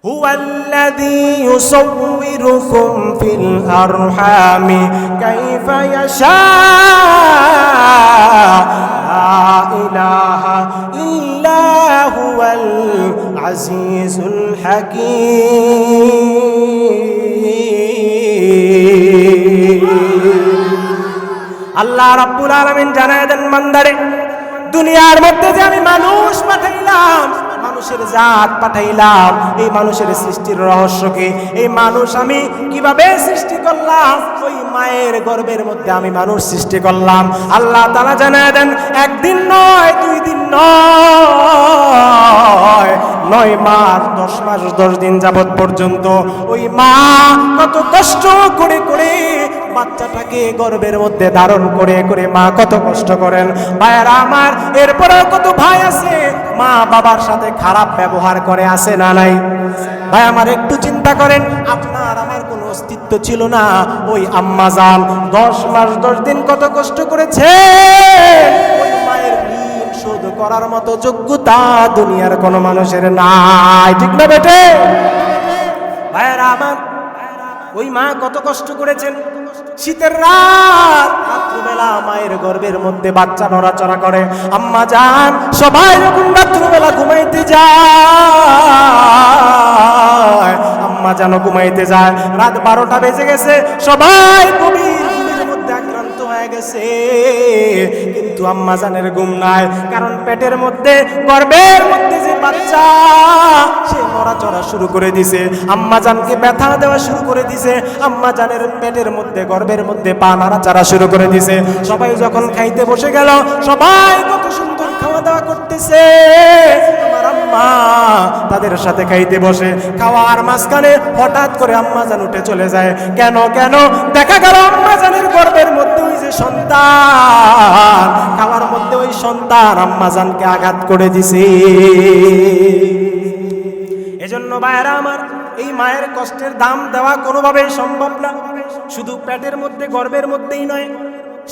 হুয়াল্লাযী ইউসাউবিরুকুম feel আরহামি কাইফা ইয়াশা লা ইলাহা ইল্লা হুয়াল আজিজুল হাকীম। আল্লাহ রাব্বুল আলামিন জানায় দেন বান্দারে, দুনিয়ার মধ্যে যে আমি মানুষ পাঠাইলাম, মানুষের জাত পাঠাইলাম, এই মানুষের সৃষ্টির রহস্য কি? এই মানুষ আমি কিভাবে সৃষ্টি করলাম? ওই মায়ের গর্ভের মধ্যে আমি মানুষ সৃষ্টি করলাম। আল্লাহ তাআলা জানায় দেন, একদিন নয়, 2 দিন নয়, 9 মাস 10 মাস 10 দিন যাবত পর্যন্ত ওই মা কত কষ্ট করে করে বাচ্চাটাকে গর্ভের মধ্যে ধারণ করে করে মা কত কষ্ট করেন। ভাইয়েরা আমার, এরপরেও কত ভাই আছে মা বাবার সাথে খারাপ ব্যবহার করে, আছে না নাই? ভাই আমার, একটু চিন্তা করেন, আপনার আমার কোনো অস্তিত্ব ছিল না, ওই আম্মা জান 10 মাস 10 দিন কত কষ্ট করেছে। ওই মায়ের ঋণ শোধ করার মতো যোগ্যতা দুনিয়ার কোনো মানুষের নাই, ঠিক না বেটে? ভাইয়েরা আমার, ওই মা কত কষ্ট করেছেন। শীতের রাত, রাত্রিবেলা মায়ের গর্ভের মধ্যে বাচ্চা নড়াচড়া করে। আম্মা জান সবাই যখন রাত্রিবেলা ঘুমাইতে যায়, আম্মা জান ঘুমাইতে যায়, রাত 12টা বেজে গেছে, সবাই গভীর ঘুমের মধ্যে আক্রান্ত হয়ে গেছে, কিন্তু আম্মা জানের ঘুম নাই। কারণ পেটের মধ্যে, গর্ভের মধ্যে যে বাচ্চা, সে নড়াচড়া শুরু করে দিছে, আম্মা জানকে ব্যথা দেওয়া শুরু করে দিছে, আম্মা জানের পেটের মধ্যে, গর্ভের মধ্যে পা নাড়াচাড়া শুরু করে দিছে। সবাই যখন খাইতে বসে গেল, সবাই কত সুন্দর খাওয়া দাওয়া করতেছে, আমার আম্মা তাদের সাথে খাইতে বসে। খাওয়ার মাঝখানে হঠাৎ করে আম্মা জান উঠে চলে যায়। কেন কেন? দেখা গেল আম্মা জানের গর্ভের মধ্যে ওই যে সন্তান, খাওয়ার মধ্যে ওই সন্তান আম্মা জানকে আঘাত করে দিছে। এজন্য ভাইয়েরা আমার, এই মায়ের কষ্টের দাম দেওয়া কোনোভাবেই সম্ভব না। শুধু পেটের মধ্যে, গর্ভের মধ্যেই নয়,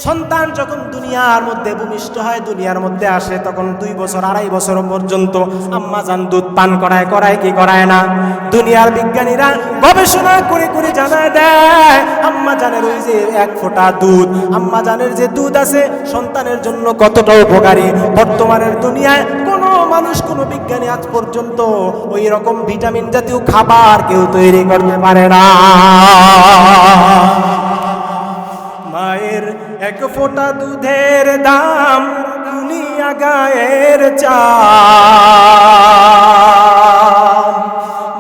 সন্তান যখন দুনিয়ার মধ্যে ভূমিষ্ঠ হয়, দুনিয়ার মধ্যে আসে, তখন 2 বছর 2.5 বছর পর্যন্ত আম্মা জান দুধ পান করায়, করায় কি করায় না? দুনিয়ার বিজ্ঞানীরা গবেষণা করে করে জানায় দেয়, আম্মা জানের ওই যে 1 ফোঁটা দুধ, আম্মা জানের যে দুধ আছে সন্তানের জন্য কতটা উপকারী। বর্তমানের দুনিয়ায় কোনো মানুষ, কোনো বিজ্ঞানী আজ পর্যন্ত ওই রকম ভিটামিন জাতীয় খাবার কেউ তৈরি করতে পারে না। মায়ের 1 ফোঁটা দুধের দাম দুনিয়া গায়ের চাল।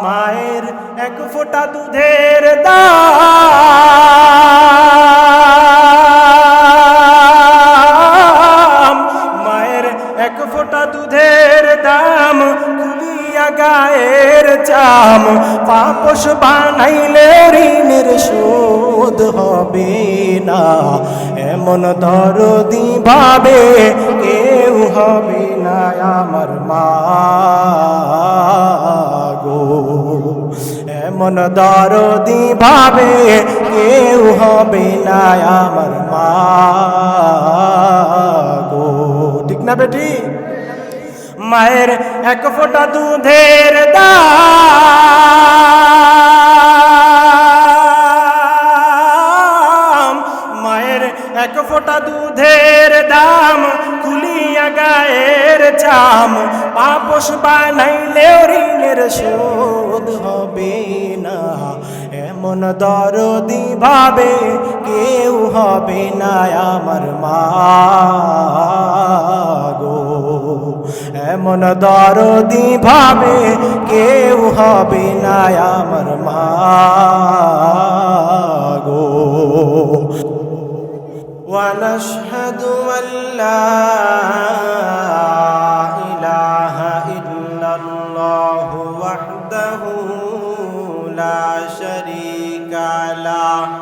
মায়ের 1 ফোঁটা দুধের দাম, মায়ের 1 ফোঁটা দুধের দাম দুনিয়া গায়ের চাম। পাপোশ বানাইলে ঋণের শোধ হবে না, এমন দরদি ভাবে কেউ হবে না আমার মা গো, এমন দরদি ভাবে কেউ হবে না আমার মা গো, ঠিক না বেটি? মায়ের 1 ফোঁটা দুধের দাম, মায়ের 1 ফোঁটা দুধের দাম খুলিয়া গায়ের চাম। পাপোশ বানাইলেও ঋণের শোধ হবে না, এমন দরদি ভাবে কেউ হবে না আমার মা গো, এমন দরদি ভাবে কেউ হবে না আমার মা গো। ওয়ানাশহাদু আল্লা ইলাহা ইল্লাল্লাহু ওয়াহদাহু লা শারীকা লাহু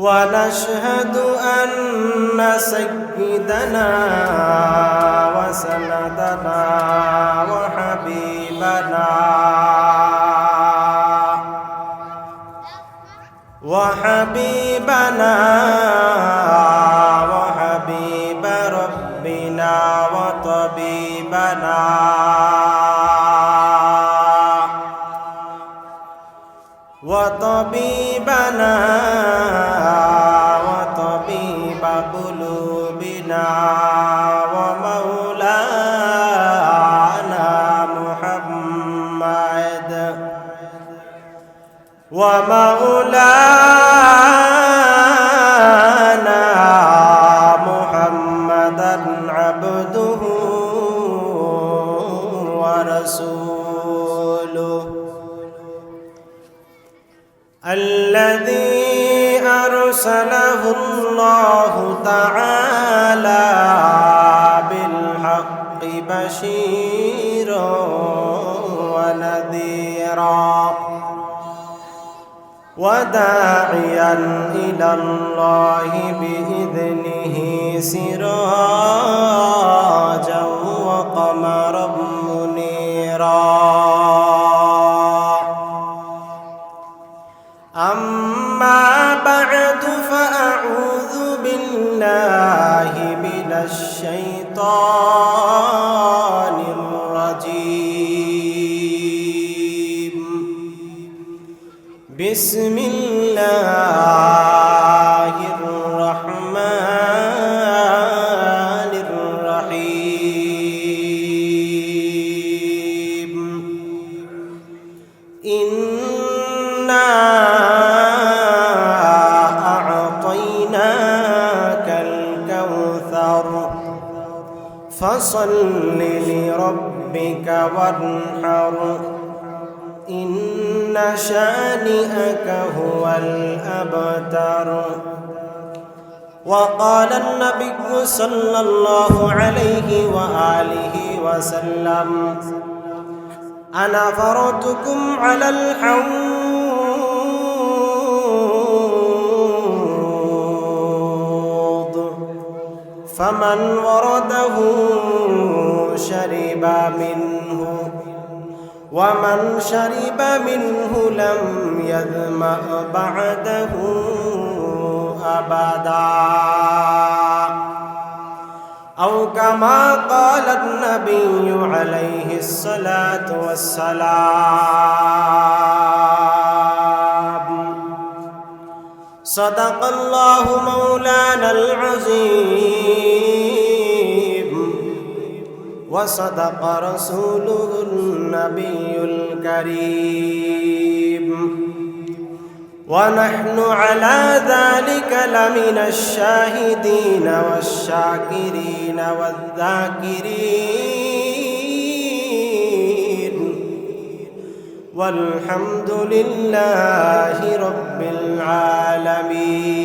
ونشهد أن سيدنا وسندنا وحبيبنا وحبيب ربنا وطبيبنا طبيبنا وطبيب قلوبنا ومولانا محمد محمدا عبده ورسوله الذي أرسله الله تعالى بالحق بشيرا ونذيرا وداعيا إلى الله بإذنه سراجا وقمرا منيرا أما بعد فأعوذ بالله من الشيطان الرجيم بسم الله الرحمن الرحيم إنا أعطيناك الكوثر فصل لربك وانحر إن شانئك هو الأبتر وقال النبي صلى الله عليه وآله وسلم أنا فرضكم على الحوض فمن ورده شرب منه ومن شرب منه لم يظمأ بعده أبدا أو كما قال النبي عليه الصلاة والسلام صدق الله مولانا العظيم وصدق رسوله النبي الكريم ونحن على ذلك لمن الشاهدين والشاكرين والذاكرين والحمد لله رب العالمين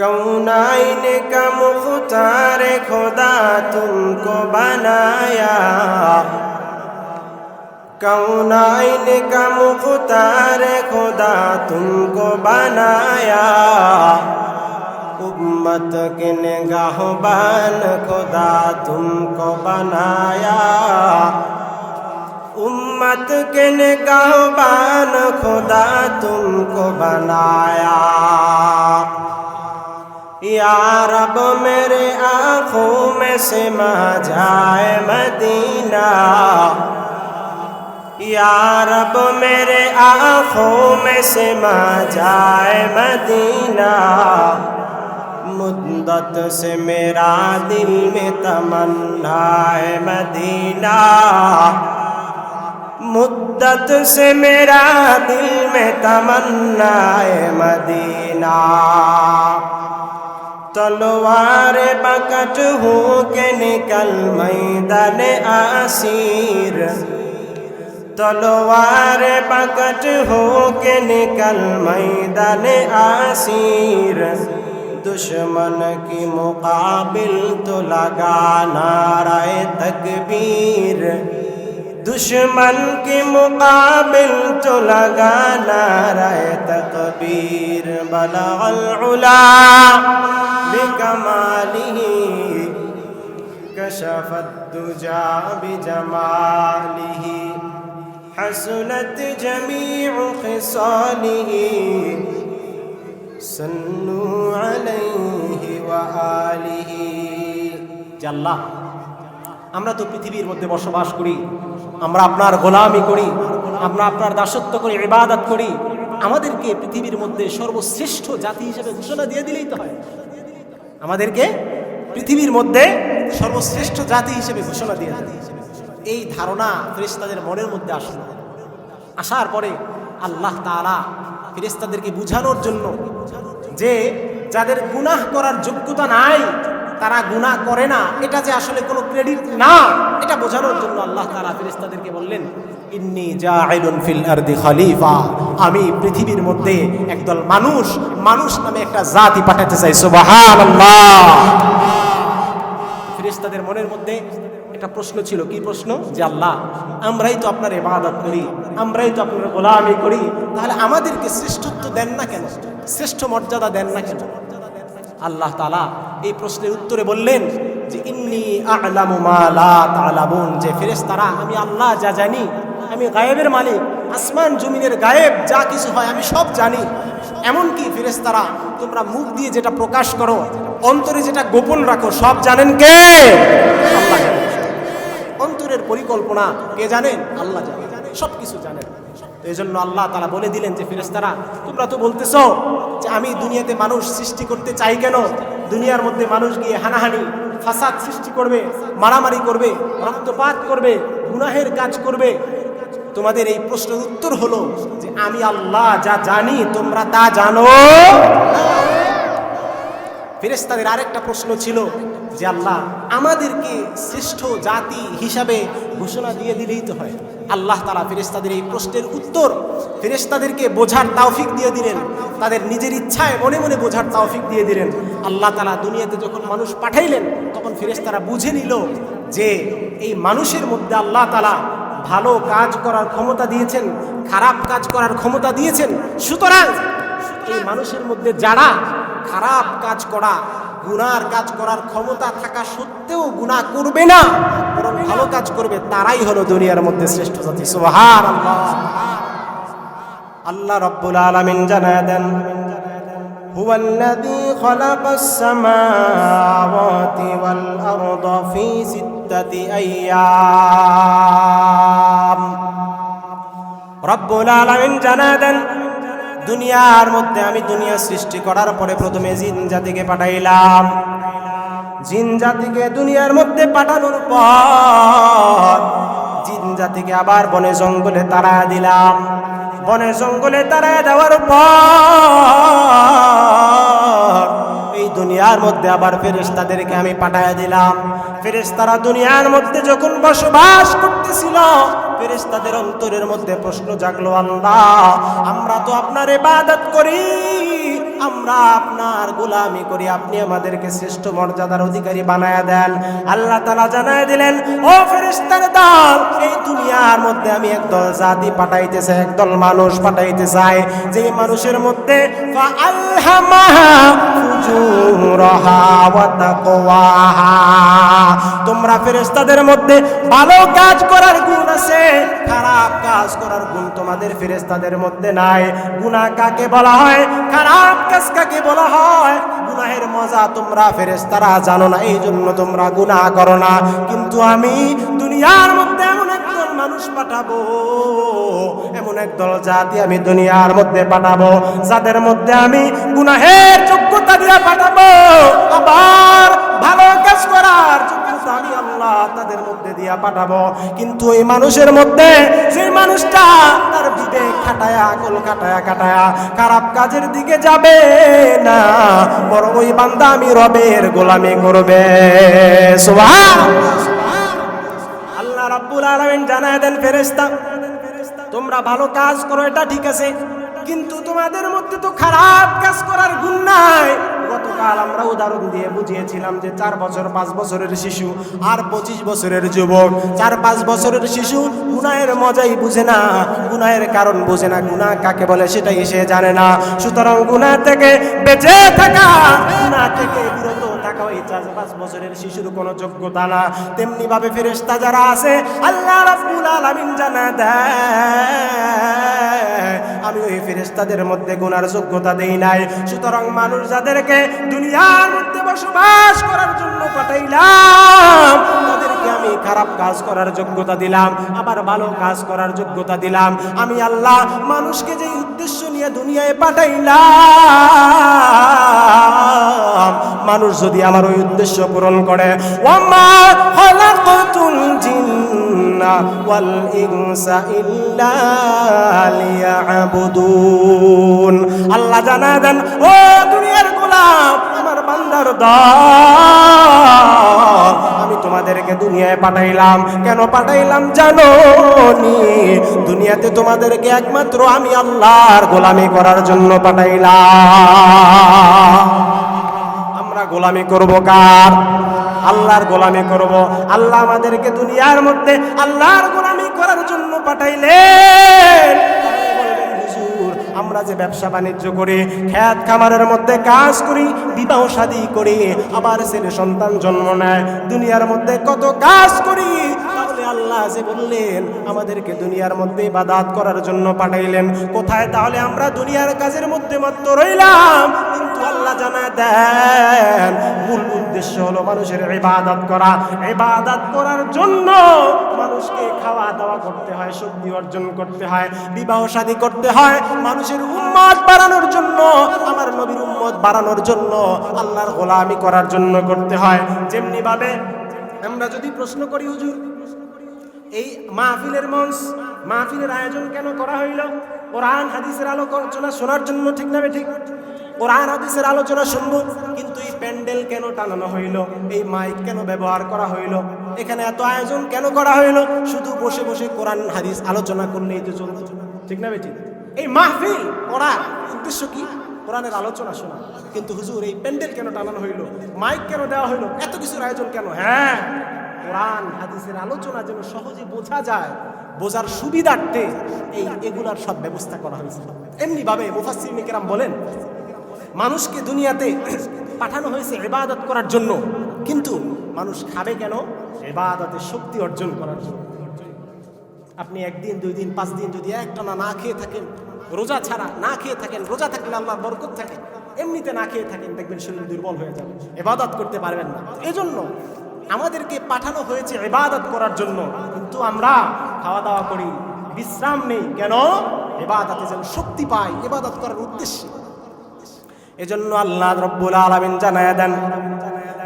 कौनाइन का मुख्तार खुदा तुमको बनाया कौनाइन का मुख्तार खुदा तुमको बनाया उम्मत के निगाहबान खुदा तुमको बनाया उम्मत के निगाहबान खुदा तुमको बनाया या रब मेरे आँखों में समा जाए मदीना या रब मेरे आँखों में समा जाए मदीना मुद्दत से मेरा दिल में तमन्ना है मदीना मुद्दत से मेरा दिल में तमन्ना है मदीना तलवार बकट हो के निकल मैदान आसीर तलवार बकट हो के निकल मैदान आसीर दुश्मन की मुकाबिल तो लगा नाराए तकबीर दुश्मन की मुकाबिल तो लगा नाराए तकबीर बलगल उला बिकमालिही कशफत दुजा बिजमालिही हसनत जमीउ खिसालिही सल्लू अलैहि व आलिही। আল্লাহ আমরা তো পৃথিবীর মধ্যে বসবাস করি, আমরা আপনার গোলামি করি, আমরা আপনার দাসত্ব করি, ইবাদত করি। আমাদেরকে পৃথিবীর মধ্যে সর্বশ্রেষ্ঠ জাতি হিসেবে ঘোষণা দিয়ে দিলেই তো হয়। আমাদেরকে পৃথিবীর মধ্যে সর্বশ্রেষ্ঠ জাতি হিসেবে ঘোষণা দিয়ে দেয়। এই ধারণা ফেরেশতাদের মনের মধ্যে আসলো। আসার পরে আল্লাহ তাআলা ফেরেশতাদেরকে বুঝানোর জন্য যে যাদের গুনাহ করার যোগ্যতা নাই, তারা গুনাহ করে না, এটা যে আসলে কোনো ক্রেডিট না, এটা বোঝানোর জন্য আল্লাহ তাআলা ফেরেশতাদেরকে বললেন, ইন্নী জাইলুন ফিল আরদি খলিফা, আমি পৃথিবীর মধ্যে একদল মানুষ নামে একটা জাতি পাঠাতে চাই। সুবহানাল্লাহ। ফেরেশতাদের মনের মধ্যে একটা প্রশ্ন ছিল। কি প্রশ্ন? যে আল্লাহ, আমরাই তো আপনার ইবাদত করি, আমরাই তো আপনার গোলামি করি, তাহলে আমাদেরকে শ্রেষ্ঠত্ব দেন না কেন, শ্রেষ্ঠ মর্যাদা দেন না কেন? আল্লাহ তাআলা এই প্রশ্নের উত্তরে বললেন যে ইন্নী আ'লামু মা লা তা'লামুন, যে ফেরেশতারা, আমি আল্লাহ যা জানি, আমি গায়েবের মালিক, আসমান জমিনের গায়েব যা কিছু হয় আমি সব জানি। এমনকি ফেরেশতারা, তোমরা মুখ দিয়ে যেটা প্রকাশ করো, অন্তরে যেটা গোপন রাখো, সব জানেন কে? আল্লাহ জানেন। অন্তরের পরিকল্পনা কে জানেন? আল্লাহ জানেন, সব কিছু জানেন। এই জন্য আল্লাহ তাআলা বলে দিলেন যে ফেরেশতারা, তোমরা তো বলতেছো যে আমি দুনিয়াতে মানুষ সৃষ্টি করতে চাই কেন? দুনিয়ার মধ্যে মানুষ গিয়ে হানাহানি ফাসাদ সৃষ্টি করবে, মারামারি করবে, রক্তপাত করবে, গুনাহের কাজ করবে। তোমাদের এই প্রশ্নের উত্তর হলো যে আমি আল্লাহ যা জানি তোমরা তা জানো। ফেরেশতাদের আরেকটা প্রশ্ন ছিল যে আল্লাহ, আমাদেরকে শ্রেষ্ঠ জাতি হিসাবে ঘোষণা দিয়ে দিলেই তো হয়। আল্লাহ তাআলা ফেরেশতাদের এই প্রশ্নের উত্তর ফেরেশতাদেরকে বোঝার তৌফিক দিয়ে দিলেন, তাদের নিজের ইচ্ছায় মনে মনে বোঝার তৌফিক দিয়ে দিলেন। আল্লাহ তাআলা দুনিয়াতে যখন মানুষ পাঠাইলেন, তখন ফেরেশতারা বুঝে নিল যে এই মানুষের মধ্যে আল্লাহ তাআলা ভালো কাজ করার ক্ষমতা দিয়েছেন, খারাপ কাজ করার ক্ষমতা দিয়েছেন। সুতরাং এই মানুষের মধ্যে যারা খারাপ কাজ করা, গুনার কাজ করার ক্ষমতা থাকা সত্ত্বেও গুনাহ করবে না, বরং ভালো কাজ করবে, তারাই হলো দুনিয়ার মধ্যে শ্রেষ্ঠ জাতি। সুবহানাল্লাহ। আল্লাহ রাব্বুল আলামিন জানায় দেন, হুয়াল্লাযী খালাকাস সামাওয়াতি ওয়াল আরদা ফি সিত্তাতি আইয়াম। রাব্বুল আলামিন জানায় দেন, দুনিয়ার মধ্যে আমি দুনিয়া সৃষ্টি করার পরে প্রথমে জিন জাতিকে পাঠাইলাম। জিন জাতিকে দুনিয়ার মধ্যে পাঠানোর পর জিন জাতিকে আবার বনে জঙ্গলে তাড়ায় দিলাম। বনে জঙ্গলে তাড়ায় দেওয়ার পর এই দুনিয়ার মধ্যে আবার ফেরেশতাদেরকে আমি পাঠায় দিলাম। ফেরেশতারা দুনিয়ার মধ্যে যখন বসবাস করতেছিল, ফেরেশতাদের অন্তরের মধ্যে প্রশ্ন জাগলো, আল্লাহ, আমরা তো আপনার ইবাদত করি, আমরা আপনার গোলামি করি, আপনি আমাদেরকে শ্রেষ্ঠ মর্যাদার অধিকারী বানায়া দেন। আল্লাহ তাআলা জানায় দিলেন, ও ফেরেশতার দল, এই দুনিয়ার মধ্যে আমি একদল জাতি পাঠাইতে চাই, একদল মানুষ পাঠাইতে চাই, যে মানুষের মধ্যে ফাআলহামাহা ফুজুরাহা ওয়া তাকওয়াহা, তোমরা ফেরেশতাদের মধ্যে ভালো কাজ করার গুণ আছে, খারাপ কাজ করার গুণ তোমাদের ফেরেশতাদের মধ্যে নাই। গুনাহ কাকে বলা হয়, খারাপ কাজ কাকে বলা হয়, গুনাহের মজা তোমরা ফেরেশতারা জানো না, এই জন্য তোমরা গুনাহ করো না। কিন্তু আমি দুনিয়ার মধ্যে এমন একদল মানুষ পাঠাবো, এমন একদল জাতি আমি দুনিয়ার মধ্যে পাঠাবো, যাদের মধ্যে আমি গুনাহের যোগ্যতা দিয়ে পাঠাবো, আবার ভালো কাজ করার যোগ্যতা আমি আল্লাহ তাদের মধ্যে দিয়া পাঠাবো। কিন্তু এই মানুষের মধ্যে যে মানুষটা তার বিবেক খাটায়া, আকল খাটায়া খারাপ কাজের দিকে যাবে না, বরং ওই বান্দা আমি রবের গোলামি করবে। সুবহানাল্লাহ। আল্লাহ রাব্বুল আলামিন জানায় দেন, ফেরেশতা, তোমরা ভালো কাজ করো, এটা ঠিক আছে, কিন্তু তোমাদের মধ্যে তো খারাপ কাজ করার গুণ নাই। গতকাল আমরা উদাহরণ দিয়ে বুঝিয়েছিলাম যে 4 বছর 5 বছরের শিশু আর 25 বছরের যুবক। 4-5 বছরের শিশু গুনাহের মজাই বুঝে না, গুনাহের কারণ বুঝে না, গুনাহ কাকে বলে সেটাই সে জানে না। সুতরাং গুনাহ থেকে বেঁচে থাকা, গুনাহ থেকে বিরত থাকা ওই 4-5 বছরের শিশুর কোনো যোগ্যতা না। তেমনি ভাবে ফেরেশতা যারা আছে, আল্লাহ রাব্বুল আলামিন জানা দেয়, আমি ওই ফেরেশতাদের মধ্যে গুনার যোগ্যতা দেই নাই। সুতরাং মানুষ যাদেরকে দুনিয়ার মধ্যে বসবাস করার জন্য পাঠাইলাম, তাদেরকে আমি খারাপ খারাপ কাজ করার যোগ্যতা দিলাম, আবার ভালো কাজ করার যোগ্যতা দিলাম। আমি আল্লাহ মানুষকে যে উদ্দেশ্য নিয়ে দুনিয়ায় পাঠাইলাম, মানুষ যদি আমার ওই উদ্দেশ্য পূরণ করে, ওয়ামা খালাকাতুল জিন্না ওয়াল ইনসা ইল্লা লিয়াবুদুন। আল্লাহ জানায় দেন, ও দুনিয়ার গোলাম, আমার বান্দার দল, আমি তোমাদেরকে দুনিয়ায় পাঠাইলাম। কেন পাঠাইলাম জানো নি? দুনিয়াতে তোমাদেরকে একমাত্র আমি আল্লাহর গোলামি করার জন্য পাঠাইলাম। আমরা গোলামি করব কার? আল্লাহর গোলামি করব। আল্লাহ আমাদেরকে দুনিয়ার মধ্যে আল্লাহর গোলামি করার জন্য পাঠাইলেন। আমরা যে ব্যবসা বাণিজ্য করি, খেত খামারের মধ্যে কাজ করি, বিবাহ শাদী করি, আবার ছেলে সন্তান জন্ম নেয়, দুনিয়ার মধ্যে কত কাজ করি, তাহলে আল্লাহ যে বললেন আমাদেরকে দুনিয়ার মধ্যে ইবাদত করার জন্য পাঠাইলেন, কোথায় তাহলে আমরা দুনিয়ার কাজের মধ্যে মাত্র রইলাম? কিন্তু আল্লাহ জানায় দেন মূল উদ্দেশ্য হলো মানুষের ইবাদত করা। ইবাদত করার জন্য মানুষকে খাওয়া দাওয়া করতে হয়, শক্তি অর্জন করতে হয়, বিবাহ শাদী করতে হয়, মানুষের উম্মত বাড়ানোর জন্য, আমার নবীর উম্মত বাড়ানোর জন্য, আল্লাহর গোলামি করার জন্য করতে হয়। যেমনি ভাবে আমরা যদি প্রশ্ন করি, হুজুর এই মাহফিলের মঞ্চ, মাহফিলের আয়োজন কেন করা হইল? কোরআন হাদিসের আলোচনা শোনার জন্য, ঠিক না ঠিক? কোরআন হাদিসের আলোচনা শুনবো, কিন্তু এই প্যান্ডেল কেন টানানো হইল? এই মাইক কেন ব্যবহার করা হইল? এখানে এত আয়োজন কেন করা হইল? শুধু বসে বসে কোরআন হাদিস আলোচনা করলেই তো চলতো, ঠিক না ঠিক? এই মাহফিল করার উদ্দেশ্য কি? কোরআনের আলোচনা শোনা। কিন্তু হুজুর এই প্যান্ডেল কেন টানানো হইল? মাইক কেন দেওয়া হইল? এত কিছুর আয়োজন কেন? হ্যাঁ, কোরআন হাদিসের আলোচনা যেন সহজে বোঝা যায়, বোঝার সুবিধার্থে এগুলার সব ব্যবস্থা করা হয়েছে। এমনি ভাবে মুফাসসিরিন কেরাম বলেন, মানুষকে দুনিয়াতে পাঠানো হয়েছে ইবাদত করার জন্য, কিন্তু মানুষ খাবে কেন? ইবাদতের শক্তি অর্জন করার জন্য। আপনি একদিন, 2 দিন, 5 দিন যদি একটানা না খেয়ে থাকেন, রোজা ছাড়া না খেয়ে থাকেন, রোজা থাকলে আল্লাহর বরকত থাকে, এমনিতে না খেয়ে থাকেন, দেখবেন শরীর দুর্বল হয়ে যাবে, ইবাদত করতে পারবেন না। এজন্য আমাদেরকে পাঠানো হয়েছে ইবাদত করার জন্য, কিন্তু আমরা খাওয়া দাওয়া করি, বিশ্রাম নেই কেন? ইবাদতে যেন শক্তি পাই, ইবাদত করার উদ্দেশ্যে। এজন্য আল্লাহ রাব্বুল আলামিন জানায়া দেন,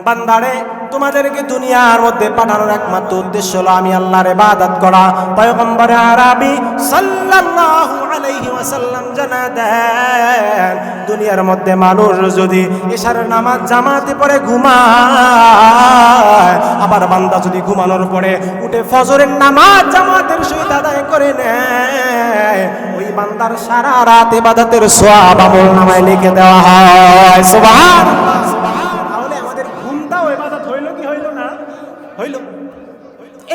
বান্দারে তোমাদেরকে দুনিয়ার মধ্যে পাঠানোর একমাত্র উদ্দেশ্য হলো আমি আল্লাহর ইবাদত করা। পয়গম্বর আরবি সাল্লাল্লাহু আলাইহি ওয়াসাল্লাম জানা দেন, দুনিয়ার মধ্যে মানুষ যদি এশার নামাজ জামাতে পড়ে ঘুমায়, আবার বান্দা যদি ঘুমানোর পরে উঠে ফজরের নামাজ জামাতের সহিত আদায় করে নেয়, ওই বান্দার সারা রাত ইবাদতের সওয়াব আমলনামায় লিখে দেওয়া হয়। সুবহানাল্লাহ।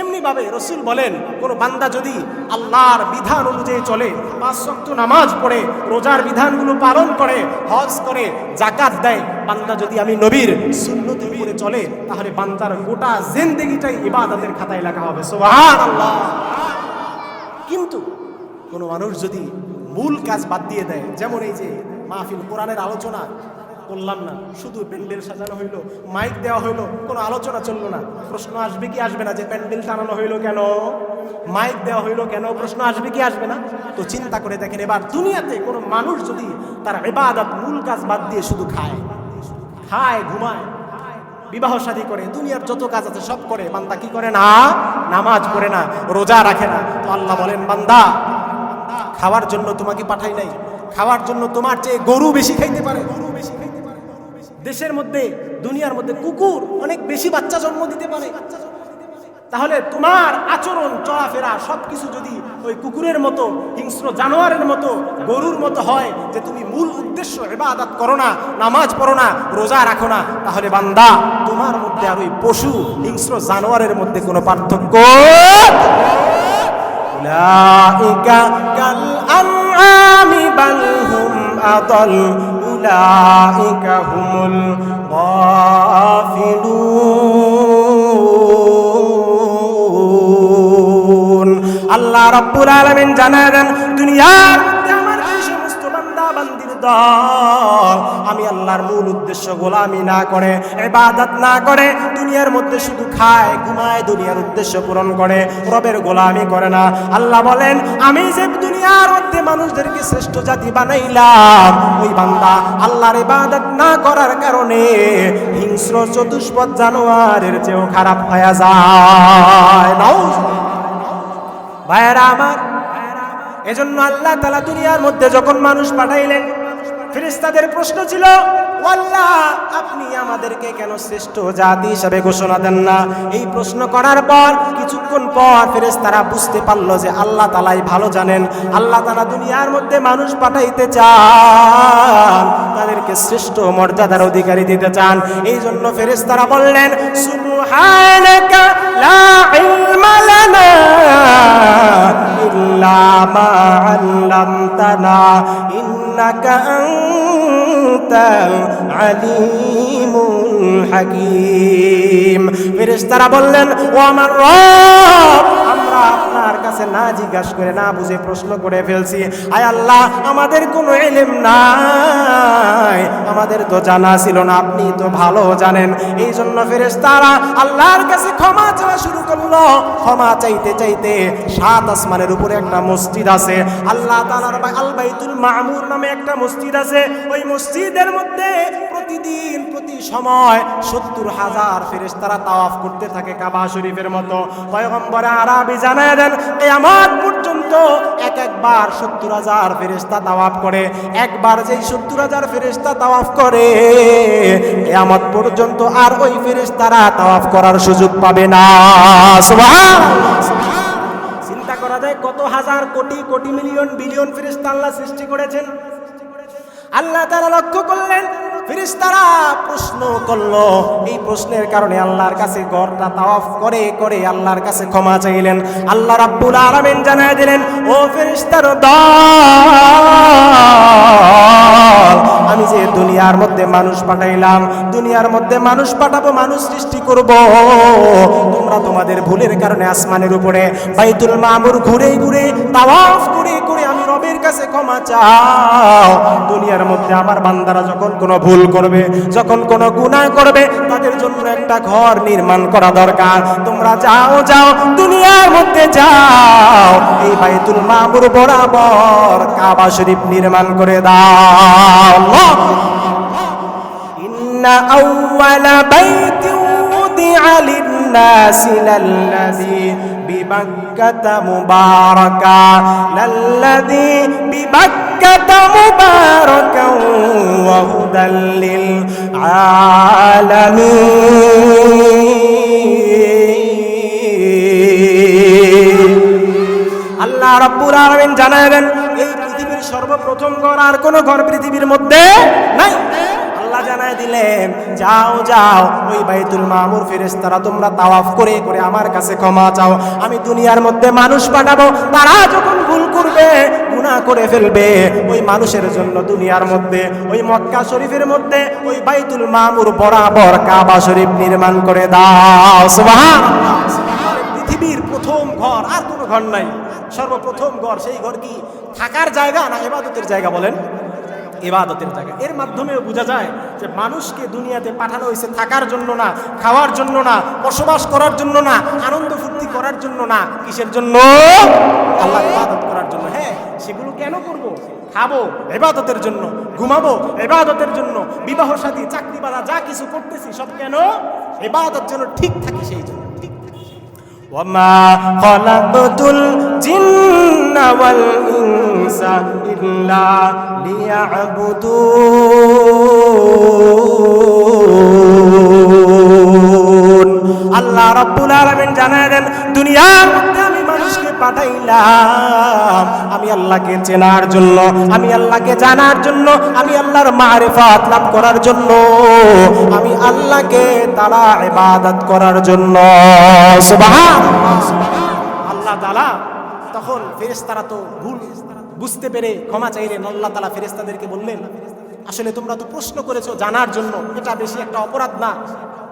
এমনি ভাবে রাসূল বলেন, কোন বান্দা যদি আল্লাহর বিধান অনুযায়ী চলে, 5 ওয়াক্ত নামাজ পড়ে, রোজার বিধানগুলো পালন করে, হজ করে, যাকাত দেয়, বান্দা যদি আমি নবীর সুন্নতের উপরে চলে, তাহলে বান্দার গোটা জিন্দেগিটাই ইবাদতের খাতায় লেখা হবে। সুবহানাল্লাহ। কিন্তু কোন মানুষ যদি মূল কাজ বাদ দিয়ে দেয়, যেমন এই যে মাহফিল কোরআনের আলোচনা করলাম না, শুধু প্যান্ডেল সাজানো হইলো, মাইক দেওয়া হইলো, কোনো আলোচনা চললো না, প্রশ্ন আসবে কি আসবে না যে প্যান্ডেল টানানো হইলো কেন, মাইক দেওয়া হইলো কেন? প্রশ্ন আসবে কি আসবে না? তো চিন্তা করে দেখেন, এবার দুনিয়াতে কোনো মানুষ যদি তার ইবাদত মূল কাজ বাদ দিয়ে শুধু খায়, ঘুমায়, বিবাহ শাদী করে, দুনিয়ার যত কাজ আছে সব করে, বান্দা কি করে না? নামাজ পড়ে না, রোজা রাখে না। তো আল্লাহ বলেন, বান্দা খাওয়ার জন্য তোমাকে পাঠাই নাই, খাওয়ার জন্য তোমার চেয়ে গরু বেশি খাইতে পারে। দেশের মধ্যে, দুনিয়ার মধ্যে কুকুর অনেক বেশি বাচ্চা জন্ম দিতে পারে। তাহলে তোমার আচরণ, চলাফেরা সবকিছু যদি ওই কুকুরের মতো, হিংস্র জানোয়ারের মতো, গরুর মতো হয়, যে তুমি মূল উদ্দেশ্য ইবাদত করো না, নামাজ পড়ো না, রোজা রাখো না, তাহলে বান্দা তোমার মধ্যে আর ওই পশু, হিংস্র জানোয়ারের মধ্যে কোনো পার্থক্য। উলাইকা কাল আনআমি বাল হুম আদাল উলাইকা হুমুল গাফিলুন। আল্লাহ রাব্বুল আলামিন জানায় দেন, দুনিয়ার মধ্যে আমার যে সমস্ত বান্দা বান্দির দল আমি আল্লাহর মূল উদ্দেশ্য গোলামি না করে, ইবাদত না করে, দুনিয়ার মধ্যে শুধু খায় ঘুমায়, দুনিয়ার উদ্দেশ্য পূরণ করে, রবের গোলামি করে না। আল্লাহ বলেন আমি যে দুনিয়ার মধ্যে মানুষদেরকে শ্রেষ্ঠ জাতি বানাইলাম, ওই বান্দা আল্লাহর ইবাদত না করার কারণে হিংস্র চতুষ্পদ জানোয়ারের চেয়েও খারাপ হয়ে যায়। ভাইয়েরা আমার, এজন্য আল্লাহ তাআলা দুনিয়ার মধ্যে যখন মানুষ পাঠাইলেন, ফেরেশতাদের প্রশ্ন ছিল, ও আল্লাহ আপনি আমাদেরকে কেন শ্রেষ্ঠ জাতি হিসেবে ঘোষণা দেন না? এই প্রশ্ন করার পর কিছুক্ষণ পর ফেরেশতারা বুঝতে পারলো যে আল্লাহ তাআলাই ভালো জানেন, আল্লাহ তাআলা দুনিয়ার মধ্যে মানুষ পাঠাইতে চান, তাদেরকে শ্রেষ্ঠ মর্যাদার অধিকারী দিতে চান। এই জন্য ফেরেশতারা বললেন সুবহানাকা লা ইলমা লানা ইল্লা মা আল্লামতানা ইন্নাকা আনতাল আলিমুল হাকীম। ফেরেশতারা বললেন ও আমার রব, আমরা আপনার কাছে না জিজ্ঞাসা করে না বুঝে প্রশ্ন করে ফেলছি। আয় আল্লাহ আমাদের কোনো ইলম নাই, আমাদের তো জানা ছিল না, আপনি তো ভালো জানেন। এই জন্য ফেরেশতারা আল্লাহর কাছে ক্ষমা চাওয়া শুরু করলো। ক্ষমা চাইতে চাইতে 7 আসমানের উপরে একটা মসজিদ আছে, আল্লাহ তাআলার আল বাইতুল মামুর নামে একটা মসজিদ আছে। ওই মসজিদের মধ্যে প্রতিদিন প্রতি সময় 70,000 ফেরেশতারা তাওয়াফ করতে থাকে কাবা শরীফের মতো। পয়গম্বর আরবি জানায় দেন কিয়ামত পর্যন্ত একবার 70,000 ফেরেশতা তাওয়াফ করে। একবার যেই 70,000 ফেরেশতা তাওয়াফ করে, কিয়ামত পর্যন্ত আর ওই ফেরেশতারা তাওয়াফ করার সুযোগ পাবে না। সুবহানাল্লাহ। চিন্তা করা যায় কত হাজার কোটি কোটি মিলিয়ন বিলিয়ন ফেরেশতা আল্লাহ সৃষ্টি করেছেন। আল্লাহ তাআলা লক্ষ্য করলেন ফেরেশতারা প্রশ্ন করলো, এই প্রশ্নের কারণে আল্লাহর কাছে গড়টা তাওয়াফ করে করে আল্লাহর কাছে ক্ষমা চাইলেন। আল্লাহ রাব্বুল আলামিন জানায় দিলেন ও ফেরেশতার দল, আমি যে দুনিয়ার মধ্যে মানুষ পাঠাইলাম, দুনিয়ার মধ্যে মানুষ পাঠাবো, মানুষ সৃষ্টি করব, তোমরা তোমাদের ভুলের কারণে আসমানের উপরে বাইতুল মামুর ঘুরে ঘুরে তাওয়াফ করে করে আমি রবের কাছে ক্ষমা চাও। দুনিয়ার মধ্যে আমার বান্দারা যখন কোনো ভুল করবে, যখন কোনো গুনাহ করবে, তাদের জন্য একটা ঘর নির্মাণ করা দরকার। তোমরা যাও যাও দুনিয়ার মধ্যে যাও, এই বাইতুল মামুর বরাবর কাবা শরীফ নির্মাণ করে দাও। ইন্না আউওয়ালা বাইতিন উদিআ লিন-নাসি লাল্লাযী বিবাক্কাতা মুবারাকা লাল্লাযী বিবাক্কাতা মুবারাকা ওয়া হুদাল লিল আলামিন। আল্লাহ রাব্বুল আলামিন জানালেন এই পৃথিবীর সর্বপ্রথম ঘর আর কোন ঘর পৃথিবীর মধ্যে নাই। আল্লাহ জানায় দিলেন যাও যাও ওই বাইতুল মামুর ফেরেশতারা তোমরা তাওয়াফ করে করে আমার কাছে ক্ষমা চাও। আমি দুনিয়ার মধ্যে মানুষ পাঠাবো, তারা যখন ভুল করবে, গুনাহ করে ফেলবে, ওই মানুষের জন্য দুনিয়ার মধ্যে ওই মক্কা শরীফের মধ্যে ওই বাইতুল মামুর বরাবর কাবা শরীফ নির্মাণ করে দাও। সুবহানাল্লাহ। পৃথিবীর প্রথম ঘর আর কোনো ঘর নাই, সর্বপ্রথম ঘর। সেই ঘর কি থাকার জায়গা না ইবাদতের জায়গা? বলেন, ইবাদতের জায়গা। এর মাধ্যমেও বোঝা যায় যে মানুষকে দুনিয়াতে পাঠানো হয়েছে থাকার জন্য না, খাওয়ার জন্য না, বসবাস করার জন্য না, আনন্দ ফুর্তি করার জন্য না। কিসের জন্য? আল্লাহর ইবাদত করার জন্য। হ্যাঁ, সেগুলো কেন করব? খাবো ইবাদতের জন্য, ঘুমাবো ইবাদতের জন্য, বিবাহ শাদী চাকরি বালা যা কিছু করতেছি সব কেন? ইবাদত যেন ঠিক থাকে সেই জন্য। وما خلقت الجن والإنس إلا ليعبدون। আল্লাহ রাব্বুল আলামিন জানায় দেন দুনিয়ার মধ্যে আমি মানুষকে পাঠাইলাম আমি আল্লাহকে চেনার জন্য, আমি আল্লাহকে জানার জন্য, আমি আল্লাহর মারিফাত লাভ করার জন্য, আমি আল্লাহকে তাআলা ইবাদত করার জন্য। সুবহানাল্লাহ। আল্লাহ তাআলা তখন ফেরেশতারা তো ভুল বুঝতে পেরে ক্ষমা চাইলেন। আল্লাহ তাআলা ফেরেশতাদেরকে বললেন আসলে তোমরা তো প্রশ্ন করেছো জানার জন্য, এটা বেশি একটা অপরাধ না,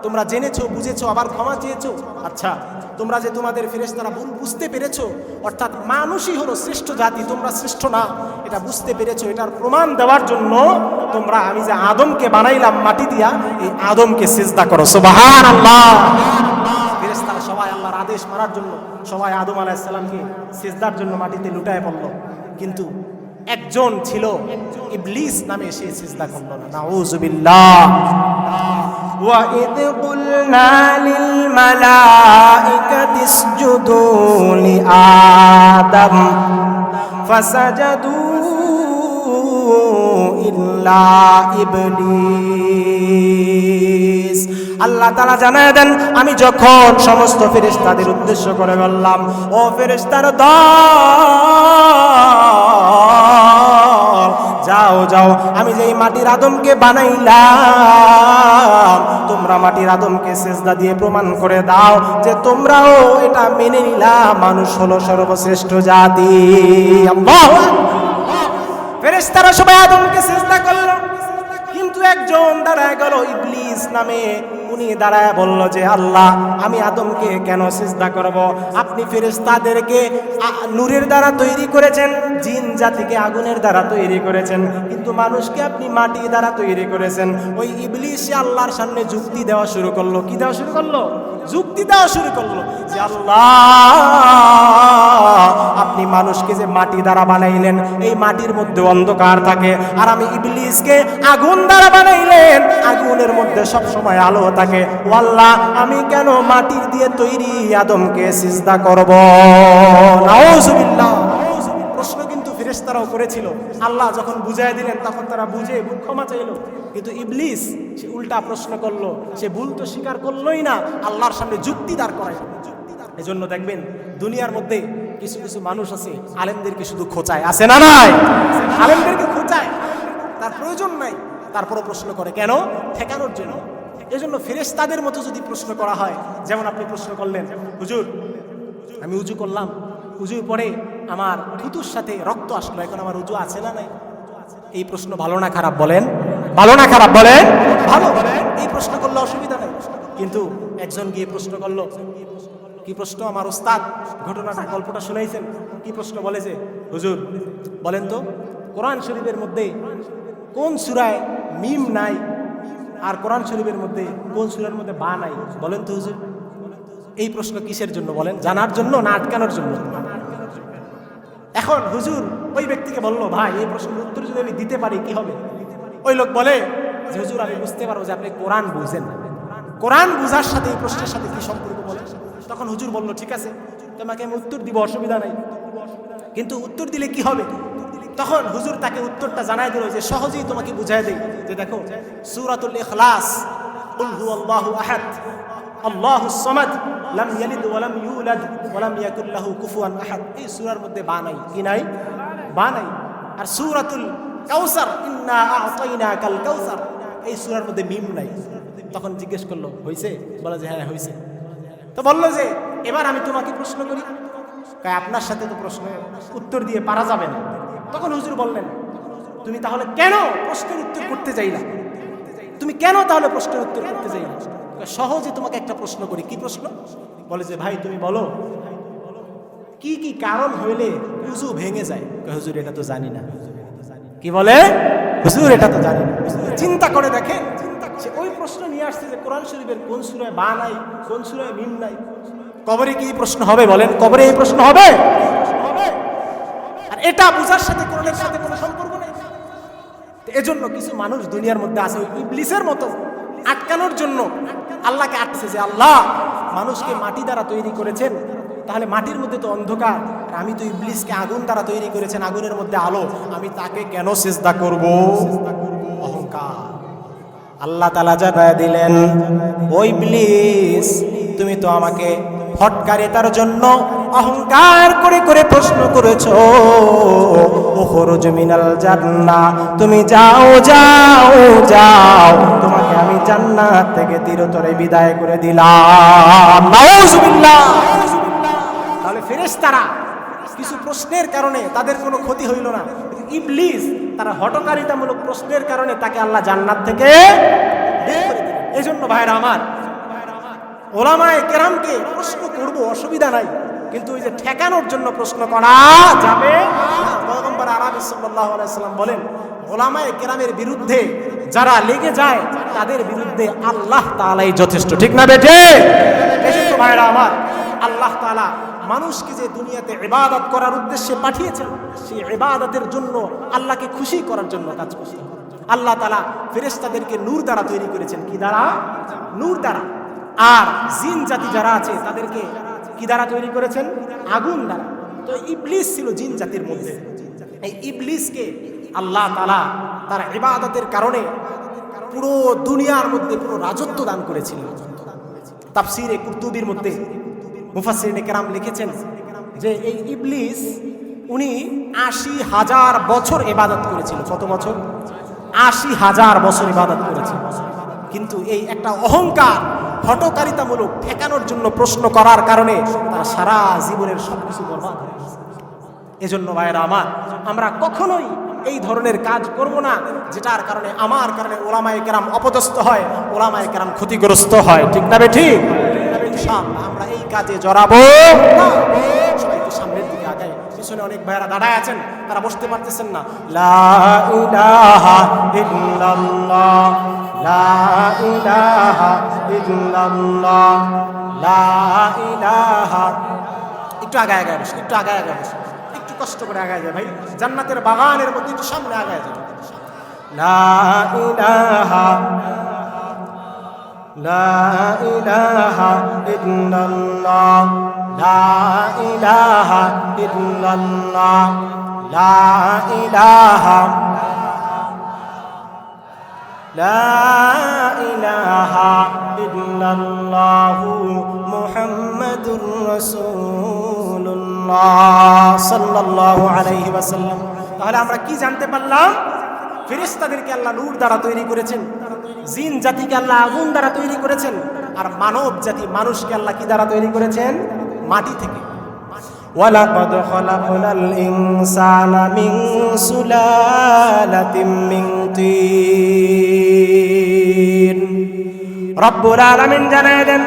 তোমরা জেনেছো, বুঝেছো, আবার ক্ষমা চেয়েছো। আচ্ছা, তোমরা যে তোমাদের ফেরেশতারা ভুল বুঝতে পেরেছো, অর্থাৎ মানুষই হলো শ্রেষ্ঠ জাতি, তোমরা শ্রেষ্ঠ না, এটা বুঝতে পেরেছো। এটার প্রমাণ দেওয়ার জন্য তোমরা আমি যে আদমকে বানাইলাম মাটি দিয়া, এই আদমকে সিজদা করো। সুবহানাল্লাহ। ফেরেশতারা সবাই আল্লাহর আদেশ মানার জন্য সবাই আদম আলাইহিস সালামকে সিজদার জন্য মাটিতে লুটায় পড়ল, কিন্তু একজন ছিল ইবলিস নামে, সে সিজদা করলো না। নাউযুবিল্লাহ। ওয়া ইদ কুলনা লিল মালাইকাতি ইসজুদু লি আদম ফাসাজাদু ইল্লা ইবলিস। আল্লাহ তাআলা জানায় দেন, আমি যখন সমস্ত ফেরেশতাদের উদ্দেশ্য করে বললাম, ও ফেরেশতার দল, যাও যাও, আমি যেই মাটির আদমকে বানাইলাম, তোমরা মাটির আদমকে সিজদা দিয়ে প্রমাণ করে দাও যে তোমরাও এটা মেনে নিলা, মানুষ হলো সর্বশ্রেষ্ঠ জাতি। আল্লাহু আকবার। ফেরেশতারা সবাই আদমকে সিজদা করলো, কিন্তু একজন দাঁড়ায় গেল ইবলিস নামে, উনি দাঁড়ায় বলল যে আল্লাহ, আমি আদমকে কেন সিজদা করব? আপনি ফেরেশতাদেরকে নূরের দ্বারা তৈরি করেছেন, জিন জাতিকে আগুনের দ্বারা তৈরি করেছেন, কিন্তু মানুষকে আপনি মাটি দ্বারা তৈরি করেছেন। ওই ইবলিস আল্লাহর সামনে যুক্তি দেওয়া শুরু করলো। কি দেওয়া শুরু করলো? যুক্তি দেওয়া শুরু করলো যে আল্লাহ, আপনি মানুষকে যে মাটি দ্বারা বানাইলেন, এই মাটির মধ্যে অন্ধকার থাকে, আর আমি ইবলিসকে আগুন দ্বারা বানাইলেন, আগুনের মধ্যে সব সময় আলো থাকে। ও আল্লাহ, আমি কেন মাটির দিয়ে তৈরি আদমকে সিজদা করব? নাউযুবিল্লাহ। প্রশ্ন কিন্তু ফেরেশতারাও করেছিল। আল্লাহ যখন বুঝাই দিলেন, তখন তারা বুঝে ক্ষমা চাইলো, কিন্তু ইবলিস সে উল্টা প্রশ্ন করলো, সে ভুল তো স্বীকার করলোই না, আল্লাহর সামনে যুক্তি দাঁড় করায়। এজন্য দেখবেন দুনিয়ার মধ্যে কিছু কিছু মানুষ আছে, আলেমদেরকে শুধু খোঁচায়, আছে না নাই? আলেমদেরকে খোঁচায়, তার প্রয়োজন নাই, তারপরও প্রশ্ন করে, কেন? ঠেকানোর জন্য। এজন্য ফেরেশতাদের মতো যদি প্রশ্ন করা হয়, যেমন আপনি প্রশ্ন করলেন, হুজুর আমি উজু করলাম, উজুর পরে আমার থুতুর সাথে রক্ত আসলো, এখন আমার উজু আছে না নাই? এই প্রশ্ন ভালো না খারাপ বলেন? ভালো না খারাপ বলেন? ভালো। এই প্রশ্ন করলে অসুবিধা নেই, কিন্তু একজন গিয়ে প্রশ্ন করলো, কি প্রশ্ন? আমার ওস্তাদ ঘটনাটা, গল্পটা শুনাইছেন। কি প্রশ্ন বলেছে? হুজুর বলেন তো, কোরআন শরীফের মধ্যে কোন সূরায় মিম নাই, আর কোরআন শরীফের মধ্যে কোন সূরার মধ্যে বা নাই? বলেন তো হুজুর। এই প্রশ্ন কিসের জন্য বলেন? জানার জন্য না আটকানোর জন্য? এখন হুজুর ওই ব্যক্তিকে বললো, ভাই এই প্রশ্নের উত্তর যদি আমি দিতে পারি কি হবে? ওই লোক বলে যে হুজুর, আমি বুঝতে পারবো যে আপনি কোরআন বুঝেন, কোরআন বুঝার সাথে এই প্রশ্নের সাথে কি সম্পর্ক বলে? তখন হুজুর বলল, ঠিক আছে, তোমাকে আমি উত্তর দিব, অসুবিধা নাই, কিন্তু উত্তর দিলে কি হবে? তখন হুজুর তাকে উত্তরটা জানাই দিল, যে সহজেই তোমাকে বুঝাই দেই, যে দেখো সূরাতুল ইখলাস, কুল হুয়াল্লাহু আহাদ আল্লাহুস সামাদ লাম ইয়ালিদ ওয়া লাম ইউলাদ ওয়া লাম ইয়াকুল লাহু কুফুয়ান আহাদ, এই সূরার মধ্যে বা নাই। কি নাই? বা নাই। আর সূরাতুল কাউসার, ইন্না আ'তাইনাকাল কাউসার, এই সূরার মধ্যে মিম নাই। তখন জিজ্ঞেস করলো, হইছে? বলে যে হ্যাঁ হইছে। তো বললো যে এবার আমি তোমাকে প্রশ্ন করি। আপনার সাথে তো প্রশ্ন উত্তর দিয়ে পারা যাবে না। তখন হুজুর বললেন, তুমি তাহলে কেন প্রশ্নের উত্তর করতে চাইলা? তুমি কেন তাহলে প্রশ্নের উত্তর করতে চাইলা? সহজে তোমাকে একটা প্রশ্ন করি। কি প্রশ্ন? বলে যে ভাই তুমি বলো, কি কি কারণ হইলে উযু ভেঙে যায়? হুজুর এটা তো জানি না। কি বলে? হুজুর এটা তো জানি না। চিন্তা করে দেখেন, সে ওই প্রশ্ন নিয়ে আসছে যে কোরআন শরীফের কোন সূরায় বা নাই, কোন সূরায় মিম নাই। কবরে কি প্রশ্ন হবে বলেন? কবরে এই প্রশ্ন হবে? আর এটা বুঝার সাথে কোরআনের সাথে কোনো সম্পর্ক নেই। এজন্য কিছু মানুষ দুনিয়ার মধ্যে আছে, ওই ইবলিসের মতো আটকানোর জন্য আল্লাহকে আটছে, যে আল্লাহ মানুষকে মাটি দ্বারা তৈরি করেছেন, তাহলে মাটির মধ্যে তো অন্ধকার, আর আমি তো ইবলিসকে আগুন দ্বারা তৈরি করেছেন, আগুনের মধ্যে আলো, আমি তাকে কেন সিজদা করব? অহংকার। আল্লাহ তাআলা জানায় দিলেন, ও ইবলিস, তুমি তো আমাকে ফটকারিতার জন্য অহংকার করে করে প্রশ্ন করেছো, উখরুজ মিনাল জান্নাহ, তুমি যাও যাও যাও, তোমাকে আমি জান্নাত থেকে চিরতরে বিদায় করে দিলাম। নাউযুবিল্লাহ। তাহলে ফেরেশতারা কিছু প্রশ্নের কারণে তাদের কোনো ক্ষতি হইল না, ইবলিস তারা হটকারিতামূলক প্রশ্নের কারণে তাকে আল্লাহ জান্নাত থেকে বের করে দিলেন। এজন্য ভাইরা আমার, ওলামায়ে কেরামকে প্রশ্ন করব, অসুবিধা নাই, কিন্তু ওই যে ঠেকানোর জন্য প্রশ্ন করা যাবে না। পয়গম্বর আরবি সাল্লাল্লাহু আলাইহি ওয়াসাল্লাম বলেন, ওলামায়ে কেরামের বিরুদ্ধে যারা লেগে যায় তাদের বিরুদ্ধে আল্লাহ তাআলাই যথেষ্ট। ঠিক না বেটে? এজন্য ভাইরা আমার, আল্লাহ তাআলা মানুষকে যে দুনিয়াতে ইবাদত করার উদ্দেশ্যে পাঠিয়েছেন, সেই ইবাদতের জন্য আল্লাহকে খুশি করার জন্য কাজ করতে হবে। আল্লাহ তাআলা ফেরেশতাদেরকে নূর দ্বারা তৈরি করেছেন। কি দ্বারা? নূর দ্বারা। আর জিন জাতি যারা আছে তাদেরকে কি দ্বারা তৈরি করেছেন? আগুন দ্বারা। তো ইবলিস ছিল জিন জাতির মধ্যে। এই ইবলিসকে আল্লাহ তাআলা তার ইবাদতের কারণে পুরো দুনিয়ার মধ্যে পুরো রাজত্ব দান করেছিলেন। তাফসীরে কুরতুবীর মধ্যে মুফাসসিরিনে কেরাম লিখেছেন যে এই ইবলিস উনি ৮০,০০০ বছর ইবাদত করেছিল। কত বছর? ৮০,০০০ বছর ইবাদত করেছে। কিন্তু এই একটা অহংকার, হঠকারিতামূলক ঠেকানোর জন্য প্রশ্ন করার কারণে তার সারা জীবনের সবকিছু বরবাদ হয়ে গেছে। এজন্য ভাইরা আমার, আমরা কখনোই এই ধরনের কাজ করব না যেটার কারণে আমার কারণে ওলামায়ে কেরাম অপদস্থ হয়, ওলামায়ে কেরাম ক্ষতিগ্রস্ত হয়। ঠিক না ঠিক? ইনশাআল্লাহ আমরা এই কাজে জড়াবো না। সবাই একটু সামনের দিকে আগায়। পিছনে অনেক ভাইরা দাঁড়ায় আছেন, তারা বসতে পারতেছেন না। লা ইলাহা ইল্লাল্লাহ, লা ইলাহা ইল্লাল্লাহ, লা ইলাহা। একটু আগায় আগায় বসে, একটু আগায় আগায় বসে, একটু কষ্ট করে আগায় যায় ভাই। জান্নাতের বাগানের মধ্যে একটু সামনে আগায় যায়। লা ইলাহা, লা ইলাহা ইল্লাল্লাহ, লা ইলাহা ইল্লাল্লাহ, লা ইলাহা, লা ইলাহা ইল্লাল্লাহু মুহাম্মাদুর রাসূলুল্লাহ সাল্লাল্লাহু আলাইহি ওয়াসাল্লাম। তাহলে আমরা কি জানতে পারলাম? ফেরেশতাদেরকে আল্লাহ নূর দ্বারা তৈরি করেছেন, জিন জাতিকে আল্লাহ আগুন দ্বারা তৈরি করেছেন, আর মানব জাতি মানুষকে আল্লাহ কি দ্বারা তৈরি করেছেন? মাটি থেকে। ওয়ালাকাদ খালাকনাল ইনসানা মিন সুলালাতিন মিন তিন। রব্বুল আলামিন জানায় দেন,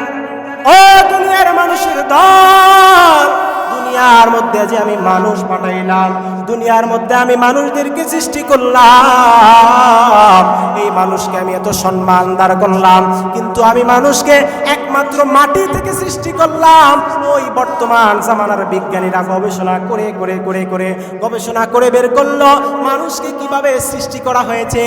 ও দুনিয়ার মানুষের দল, দুনিয়ার মধ্যে যে আমি মানুষ পাঠাইলাম, দুনিয়ার মধ্যে আমি মানুষদেরকে সৃষ্টি করলাম, এই মানুষকে আমি এত সম্মান দান করলাম, কিন্তু আমি মানুষকে একমাত্র মাটি থেকে সৃষ্টি করলাম। ওই বর্তমান জামানার বিজ্ঞানীরা গবেষণা করে করে করে করে গবেষণা করে বের করলো মানুষকে কিভাবে সৃষ্টি করা হয়েছে।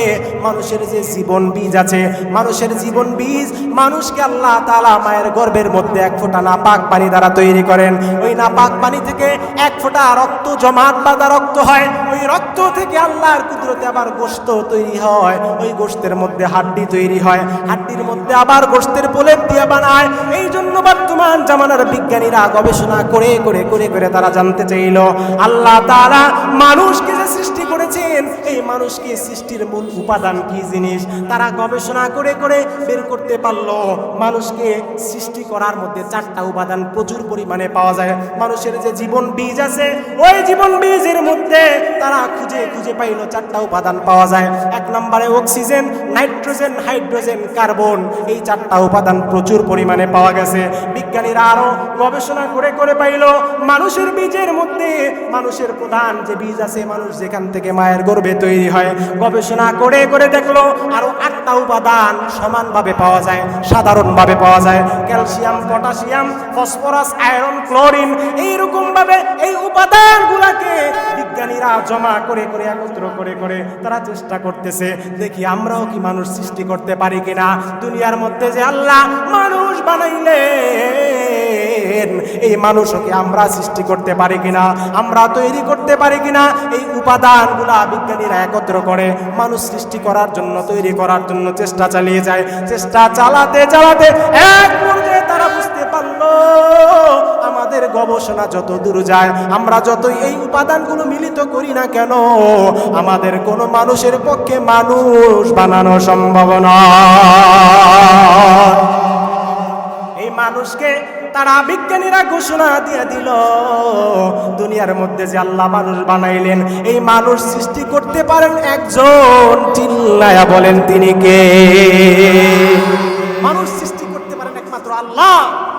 মানুষের যে জীবন বীজ আছে, মানুষের জীবন বীজ, মানুষকে আল্লাহ তাআলা মায়ের গর্ভের মধ্যে এক ফোঁটা নাপাক পানি দ্বারা তৈরি করেন। ওই নাপাক পানি থেকে এক ফোঁটা রক্ত জমাট বাঁধা রক্ত হয়, ওই রক্ত থেকে আল্লাহর কুদরতে আবার গোশত তৈরি হয়, ওই গোশতের মধ্যে হাড্ডি তৈরি হয়, হাড্ডির মধ্যে আবার গোশতের প্রলেপ দিয়ে বানায়। এই জন্য বর্তমান জামানার বিজ্ঞানীরা গবেষণা করে করে করে করে তারা জানতে চাইল আল্লাহ তাআলা মানুষকে যে সৃষ্টি করেছেন, এই মানুষকে সৃষ্টির মূল উপাদান কি জিনিস। তারা গবেষণা করে করে বের করতে পারলো মানুষকে সৃষ্টি করার মধ্যে 4টা উপাদান প্রচুর পরিমাণে পাওয়া যায়। মানুষের যে জীবন বীজ আছে, ওই জীবন বীজের মধ্যে তারা খুঁজে খুঁজে পাইলো 4টা উপাদান পাওয়া যায়। 1 নম্বরে অক্সিজেন, নাইট্রোজেন, হাইড্রোজেন, কার্বন, এই 4টা উপাদান প্রচুর পরিমাণে পাওয়া গেছে। বিজ্ঞানীরা আরো গবেষণা করে করে পাইলো মানুষের বীজের মধ্যে, মানুষের প্রধান যে বীজ আছে, মানুষ যেখান থেকে মায়ের গর্ভে তৈরি হয়, গবেষণা করে করে দেখলো আরো 8টা উপাদান সমানভাবে পাওয়া যায়, সাধারণভাবে পাওয়া যায়। Calcium, potassium, phosphorus, iron, chlorine, এইরকম ভাবে এই উপাদানগুলোকে বিজ্ঞানীরা জমা করে করে একত্র করে করে তারা চেষ্টা করতেছে, দেখি আমরাও কি মানুষ সৃষ্টি করতে পারি কিনা। দুনিয়ার মধ্যে যে আল্লাহ মানুষ বানাইলেন, এই মানুষকে আমরা সৃষ্টি করতে পারি কিনা, আমরা তৈরি করতে পারি কিনা। এই উপাদানগুলা বিজ্ঞানীরা একত্র করে মানুষ সৃষ্টি করার জন্য, তৈরি করার জন্য চেষ্টা চালিয়ে যায়। চেষ্টা চালাতে চালাতে এক পর্যায়ে তারা বুঝতে পারলো আমাদের গবেষণা যত দূর যায়, আমরা যতই এই উপাদানগুলো মিলিত করি না কেন, আমাদের কোনো মানুষের পক্ষে মানুষ বানানো সম্ভব নয়। এই মানুষকে তারা বিজ্ঞানীরা ঘোষণা দিয়ে দিল দুনিয়ার মধ্যে যে আল্লাহ মানুষ বানাইলেন, এই মানুষ সৃষ্টি করতে পারেন একজন। চিল্লায়া বলেন তিনি কে? মানুষ সৃষ্টি করতে পারেন একমাত্র আল্লাহ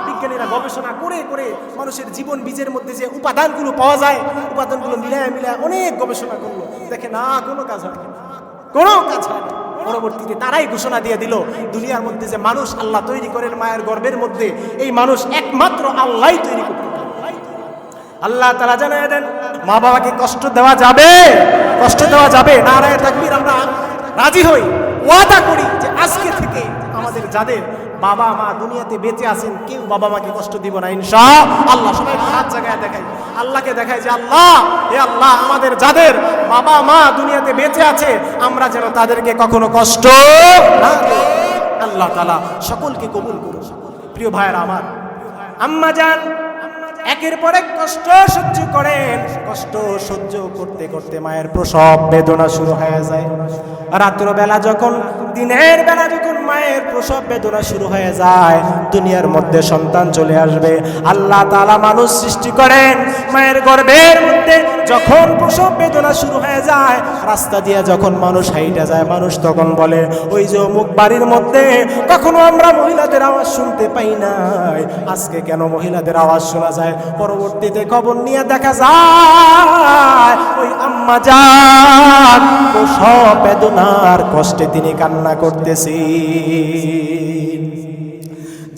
বিজ্ঞানীরা গবেষণা করে করে মানুষের জীবন বীজের মধ্যে যে উপাদানগুলো পাওয়া যায়, উপাদানগুলো মিলায় মিলায় অনেক গবেষণা করলো, দেখে না কোনো কাজ হয় না, কোনো কাজ হয় না। পরবর্তীতে তারাই ঘোষণা দিয়ে দিল, দুনিয়ার মধ্যে যে মানুষ আল্লাহ তৈরি করেন মায়ের গর্ভের মধ্যে, এই মানুষ একমাত্র আল্লাহই তৈরি করতে পারে। আল্লাহ তাআলা জানায় দেন, মা বাবাকে কষ্ট দেওয়া যাবে? কষ্ট দেওয়া যাবে। নারায়ে তাকবীর। আমরা রাজি হই, ওয়াদা করি যে আজকে থেকে আমাদের যাদের বাবা মা দুনিয়াতে বেঁচে আছেন কেউ বাবা মাকে কষ্ট দিব না ইনশাআল্লাহ। সবাই হাত জায়গায় দেখাই, আল্লাহকে দেখাই যে আল্লাহ, হে আল্লাহ, আমাদের যাদের বাবা মা দুনিয়াতে বেঁচে আছে আমরা যেন তাদেরকে কখনো কষ্ট না দিই। আল্লাহ তাআলা সকলকে কবুল করুন। প্রিয় ভাইরা আমার, আম্মা জান একের পর এক কষ্ট সহ্য করেন। কষ্ট সহ্য করতে করতে মায়ের প্রসব বেদনা শুরু হয়ে যায়। রাত্র বেলা যখন, দিনের বেলা যখন মায়ের প্রসব বেদনা শুরু হয়ে যায়, দুনিয়ার মধ্যে সন্তান চলে আসবে। আল্লাহ তাআলা মানুষ সৃষ্টি করেন মায়ের গর্ভের মধ্যে। যখন প্রসব বেদনা শুরু হয়ে যায়, রাস্তা দিয়ে যখন মানুষ হাইটা যায়, মানুষ তখন বলে, ওই যে অমুক বাড়ির মধ্যে কখনো আমরা মহিলাদের আওয়াজ শুনতে পাই নাই, আজকে কেন মহিলাদের আওয়াজ শোনা যায়? পরবর্তীতে খবর নিয়ে দেখা যায় ওই আম্মা জান প্রসব বেদনার কষ্টে তিনি কান্না করতেছি।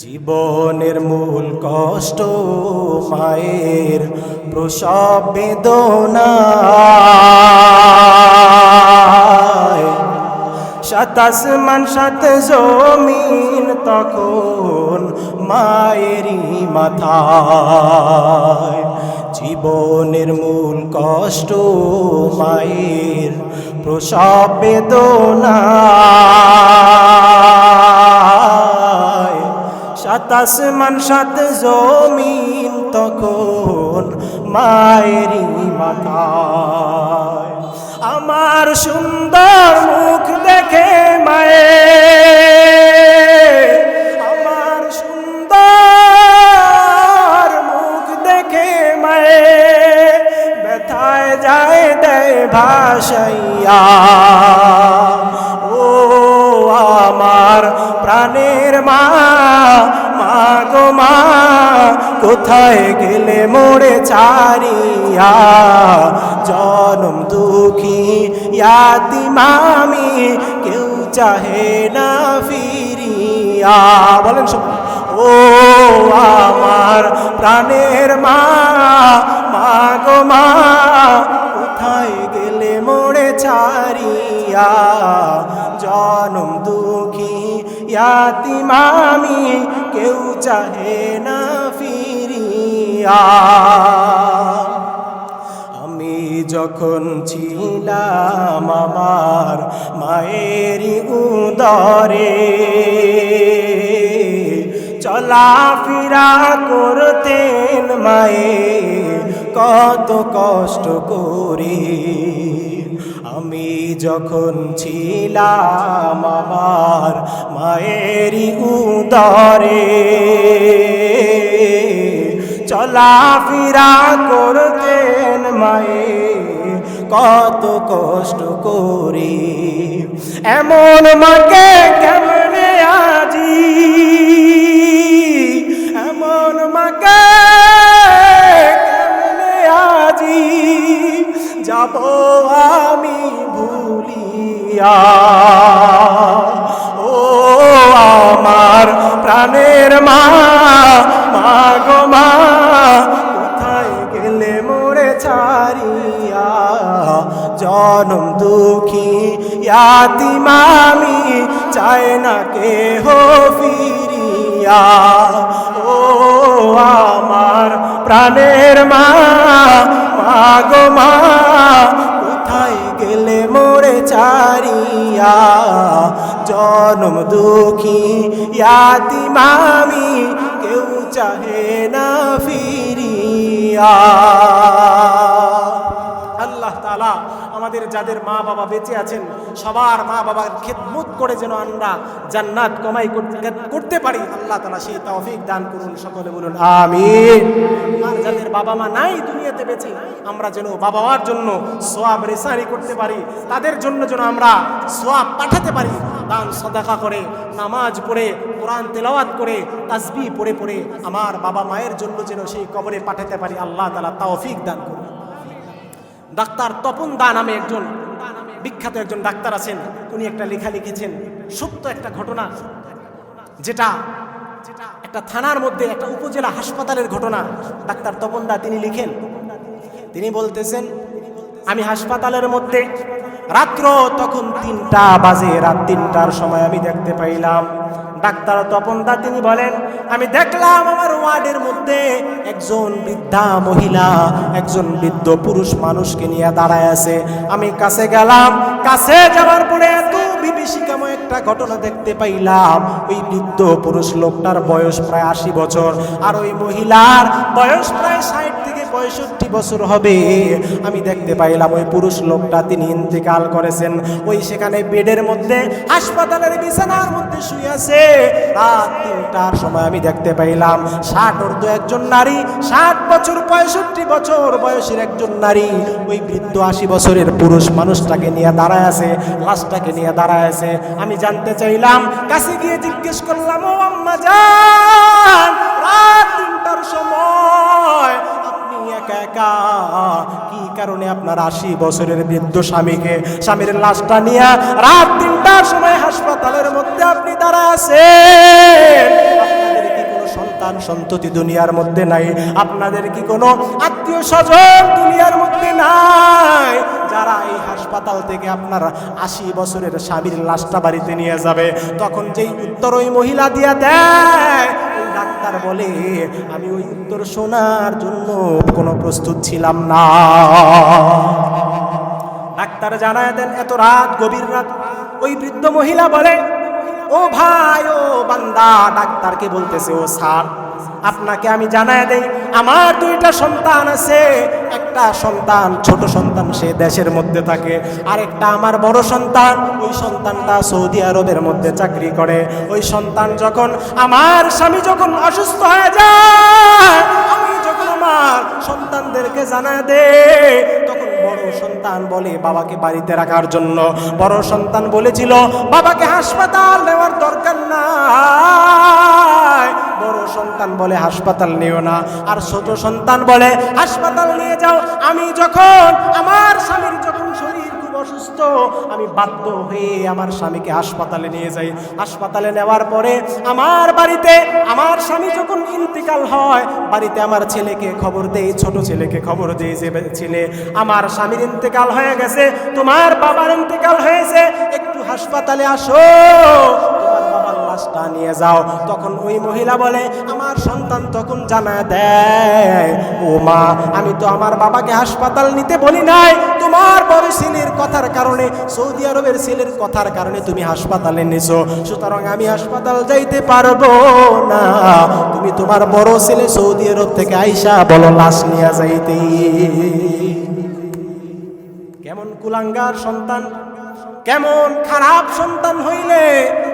জীবনের মূল কষ্ট মায়ের প্রসব বেদনা। সাত আসমান সাত জমিন তখন মায়েরই মাথায়। জীবনের মূল কষ্ট মায়ের প্রসব বেদনা। সাত আসমান সাত জমিন তখন মায়েরই মাথায়। আমার সুন্দর মুখ দেখে মায়ে, আমার সুন্দর মুখ দেখে মায়ে ব্যথায় যায় দেয় ভাসাইয়া। ও আমার প্রাণের মা, মা গো মা, কোথায় গেলে মোরে ছাড়িয়া? জনম দুঃখী ইয়াতীম আমি, কেউ চাহে না ফিরিয়া। বলেন সব। ও আমার প্রাণের মা, মা গো মা, কোথায় গেলে মোরে ছাড়িয়া? জনম দুঃখী ইয়াতীম আমি, কেউ চাহে না ফিরিয়া। আমি যখন ছিলাম আমার মায়েরই উদরে, চলাফেরা করতেন মায়ে কত কষ্ট করে। আমি যখন ছিলাম আমার মায়েরই উদরে, চলাফেরা করতেন মায়ে কত কষ্ট করে। এমন মাকে কেমনে আজি, এমন মাকে কেমনে আজি যাব আমি ভুলিয়া? ও আমার প্রাণের মা, মা গো মা, কোথায় গেলে মোরে ছাড়িয়া? জনম দুঃখী ইয়াতীম আমি, চায় না কেহ ফিরিয়া। ও আমার প্রাণের মা, মা গো মা, কোথায় গেলে মোরে ছাড়িয়া? জনম দুঃখী ইয়াতীম আমি, কেউ চাহে না ফিরিয়া। আল্লাহ তাআলা আমাদের আমাদের যাদের মা বাবা বেঁচে আছেন সবার মা বাবার খেদমত করে যেন আমরা জান্নাত কামাই করতে পারি, আল্লাহ তাআলা সেই তৌফিক দান করুন। সকলে বলুন আমিন। আর যাদের বাবা মা নাই দুনিয়াতে বেঁচে, আমরা যেন বাবা মার জন্য সওয়াব রেসারি করতে পারি, তাদের জন্য যেন আমরা সওয়াব পাঠাতে পারি, দান সাদাকা করে, নামাজ পড়ে, কোরআন তেলাওয়াত করে, তাসবিহ পড়ে পড়ে আমার বাবা মায়ের জন্য যেন সেই কবরে পাঠাতে পারি, আল্লাহ তাআলা তৌফিক দান করুন। ডাক্তার তপন দা নামে একজন বিখ্যাত একজন ডাক্তার আছেন, উনি একটা লেখা লিখেছেন, সত্য একটা ঘটনা, যেটা একটা থানার মধ্যে একটা উপজেলা হাসপাতালের ঘটনা। ডাক্তার তপন দা তিনি লিখেন, তিনি বলতেছেন, আমি হাসপাতালের মধ্যে রাত্র তখন 3টা বাজে, রাত 3টার সময় আমি দেখতে পাইলাম। ডাক্তার তপন দা তিনি বলেন, আমি দেখলাম আমার ওয়ার্ডের মধ্যে একজন বৃদ্ধা মহিলা একজন বৃদ্ধ পুরুষ মানুষকে নিয়ে দাঁড়ায় আছে। আমি কাছে গেলাম, কাছে যাওয়ার পরে এত বিভীষিকাময় একটা ঘটনা দেখতে পাইলাম। ওই বৃদ্ধ পুরুষ লোকটার বয়স প্রায় 80 বছর, আর ওই মহিলার বয়স প্রায় 60 থেকে 65 বছর হবে। আমি দেখতে পাইলাম ওই পুরুষ লোকটা তিনি ইন্তেকাল করেছেন। ওই সেখানে বেডের মধ্যে হাসপাতালের বিছানার মধ্যে শুয়ে আছে। রাত 3টার সময় আমি দেখতে পাইলাম 60 ঊর্ধ্ব একজন নারী, 60 বছর 65 বছর বয়সের একজন নারী ওই বৃদ্ধ 80 বছরের পুরুষ মানুষটাকে নিয়ে দাঁড়ায় আছে, লাশটাকে নিয়ে দাঁড়ায় আছে। আমি জানতে চাইলাম, কাছে গিয়ে জিজ্ঞেস করলাম, ও আম্মা জান, রাত 3টার সময় আপনি একা একা কি কারণে আপনার 80 বছরের বৃদ্ধ স্বামীর লাশটা নিয়ে রাত 3টার সময় হাসপাতালের মধ্যে আপনি দাঁড়ায় আছেন? আপনাদের কি কোনো সন্তান সন্ততি দুনিয়ার মধ্যে নাই? আপনাদের কি কোনো আত্মীয় স্বজন দুনিয়ার মধ্যে নাই যারা এই হাসপাতাল থেকে আপনার 80 বছরের স্বামীর লাশটা বাড়িতে নিয়ে যাবে? তখন যেই উত্তর ওই মহিলা দিয়া দেয়, ডাক্তার বলে, আমি ওই উত্তর শোনার জন্য কোনো প্রস্তুত ছিলাম না। ডাক্তার জানায় দেন, এত রাত, গভীর রাত। ওই বৃদ্ধ মহিলা বলে, ও ভাই, ও বান্দা, ডাক্তারকে বলতেছে, ও স্যার, আপনাকে আমি জানায় দেই, আমার 2টা সন্তান আছে। একটা সন্তান, ছোট সন্তান, সে দেশের মধ্যে থাকে, আর একটা আমার বড় সন্তান, ওই সন্তানটা সৌদি আরবের মধ্যে চাকরি করে। ওই সন্তান যখন, আমার স্বামী যখন অসুস্থ হয়ে যায়, আমি যখন আমার সন্তানদেরকে জানায় দে, তখন বড় সন্তান বলে বাবাকে বাড়িতে রাখার জন্য। বড় সন্তান বলেছিল বাবাকে হাসপাতাল নেওয়ার দরকার নাই। বড় সন্তান বলে হাসপাতাল নিও না, আর ছোট সন্তান বলে হাসপাতাল নিয়ে যাও। আমি যখন, আমার স্বামীর যখন শরীর খুব অসুস্থ, আমি বাধ্য হয়ে আমার স্বামীকে হাসপাতালে নিয়ে যাই। হাসপাতালে নেওয়ার পরে আমার বাড়িতে আমার স্বামী যখন ইন্তেকাল হয়, বাড়িতে আমার ছেলেকে খবর দেই, ছোট ছেলেকে খবর দেই যে ছেলে, আমার স্বামীর ইন্তেকাল হয়ে গেছে, তোমার বাবার ইন্তেকাল হয়েছে, একটু হাসপাতালে আসো, তোমার বাবার লাশটা নিয়ে যাও। তখন ওই মহিলা বলে, আমার সন্তান তখন জানা দেয়, ও মা, আমি তো আমার বাবাকে হাসপাতাল নিতে বলি নাই, তোমার বড় ছেলের কথার কারণে, সৌদি আরবের ছেলের কথার কারণে তুমি হাসপাতালে নিছো, সুতরাং আমি হাসপাতাল যাইতে পারবো না। তুমি তোমার বড় ছেলে সৌদি আরব থেকে আইসা বলো লাশ নিয়ে যাইতে। কেমন কুলাঙ্গার সন্তান, কেমন খারাপ সন্তান হইলে,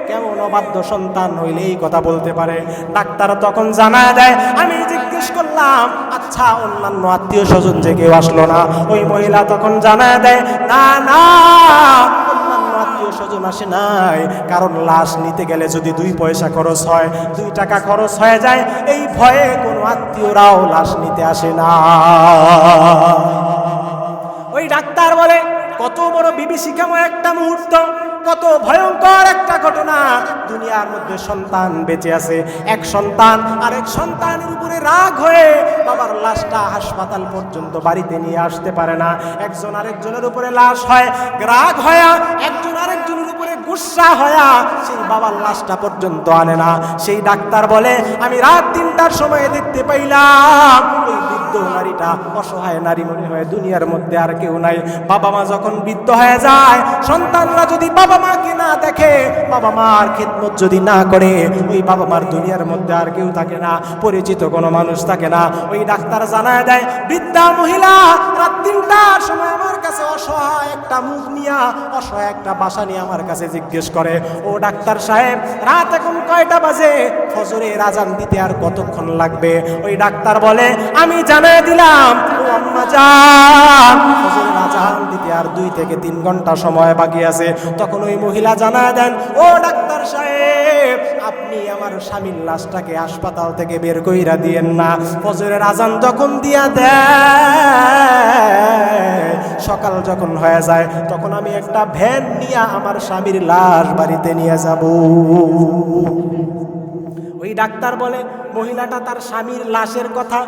কেমন অবাধ্য সন্তান হইলে এই কথা বলতে পারে? ডাক্তার তখন জানায় দেয়, আমি জিজ্ঞেস করলাম, আচ্ছা অন্যান্য আত্মীয় স্বজন যে কেউ আসলো না? ওই মহিলা তখন জানায় দেয়, না না, অন্যান্য আত্মীয় স্বজন আসে নাই, কারণ লাশ নিতে গেলে যদি 2 পয়সা খরচ হয়, 2 টাকা খরচ হয়ে যায়, এই ভয়ে কোনো আত্মীয়রাও লাশ নিতে আসে না। ওই ডাক্তার বলে, কত বড় বিভীষিকাময় একটা মুহূর্ত, কত ভয়ঙ্কর একটা ঘটনা। দুনিয়ার মধ্যে সন্তান বেঁচে আছে, এক সন্তান আরেক সন্তানের উপরে রাগ হয়ে বাবার লাশটা হাসপাতাল পর্যন্ত বাড়িতে নিয়ে আসতে পারে না। একজন আরেকজনের উপরে লাশ হয়, রাগ হয়, একজন আরেকজনের উপরে গুসা হয়, সেই বাবার লাশটা পর্যন্ত আনে না। সেই ডাক্তার বলে, আমি রাত 3টার সময় দেখতে পাইলাম ওই বৃদ্ধ নারীটা অসহায় নারী মনে হয়, দুনিয়ার মধ্যে আর কেউ নাই। বাবা মা যখন বৃদ্ধ হয়ে যায়, সন্তানরা যদি বাবা মাকে না দেখে, বাবা মার খেদমত যদি না করে, ওই বাবা মার দুনিয়ার মধ্যে আর কেউ থাকে না, পরিচিত কোনো মানুষ থাকে না। ওই ডাক্তার জানায় দেয়, বৃদ্ধা মহিলা রাত 3 তিনটার সময় আমার কাছে অসহায় একটা মুখ নিয়া অসহায় একটা বাসা নিয়ে আমার কাছে জিজ্ঞেস করে, ও ডাক্তার সাহেব, রাত এখন কয়টা বাজে? ফজরের আজান দিতে আর কতক্ষণ লাগবে? ওই ডাক্তার বলে, আমি জানাই দিলাম ও আম্মা জান, ফজরের আজান দিতে আর 2 থেকে 3 ঘন্টা সময় বাকি আছে। তখন ওই মহিলা জানায় দেন, ও ডাক্তার সাহেব, আপনি আমার স্বামীর লাশটাকে হাসপাতাল থেকে বের কইরা দিয়েন না। ফজরের আজান যখন দিয়া দেয়, সকাল যখন হয়ে যায়, তখন আমি একটা ভ্যান নিয়ে আমার স্বামীর লাশ বাড়িতে নিয়ে যাব। ওই ডাক্তার বলে, মহিলাটা তার স্বামীর লাশের কথা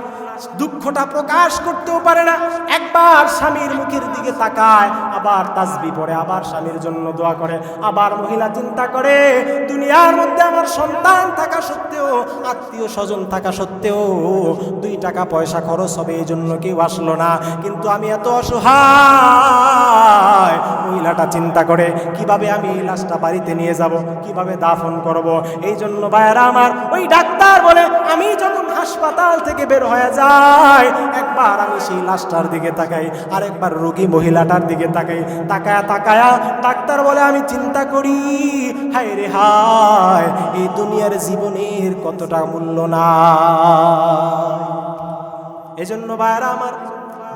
দুঃখটা প্রকাশ করতেও পারে না। একবার স্বামীর মুখের দিকে তাকায়, আবার তাসবিহ পড়ে, আবার স্বামীর জন্য দোয়া করে। আবার মহিলা চিন্তা করে, দুনিয়ার মধ্যে আমার সন্তান থাকা সত্ত্বেও, আত্মীয় স্বজন থাকা সত্ত্বেও 2 টাকা পয়সা খরচ হবে এই জন্য কেউ আসলো না, কিন্তু আমি এত অসহায়। মহিলাটা চিন্তা করে, কিভাবে আমি এই লাশটা বাড়িতে নিয়ে যাব, কিভাবে দাফন করব। এই জন্য ভাইয়েরা আমার, ওই ডাক্তার বলে, আমি যখন হাসপাতাল থেকে বের হয়ে যাই, একবার আমি সেই লাশটার দিকে তাকাই, আর একবার রোগী মহিলাটার দিকে তাকাই। তাকায়া তাকায়া ডাক্তার বলে, আমি চিন্তা করি, হায় রে হায়, এই দুনিয়ার জীবনের কতটা মূল্য না। এজন্য ভাইয়েরা আমার,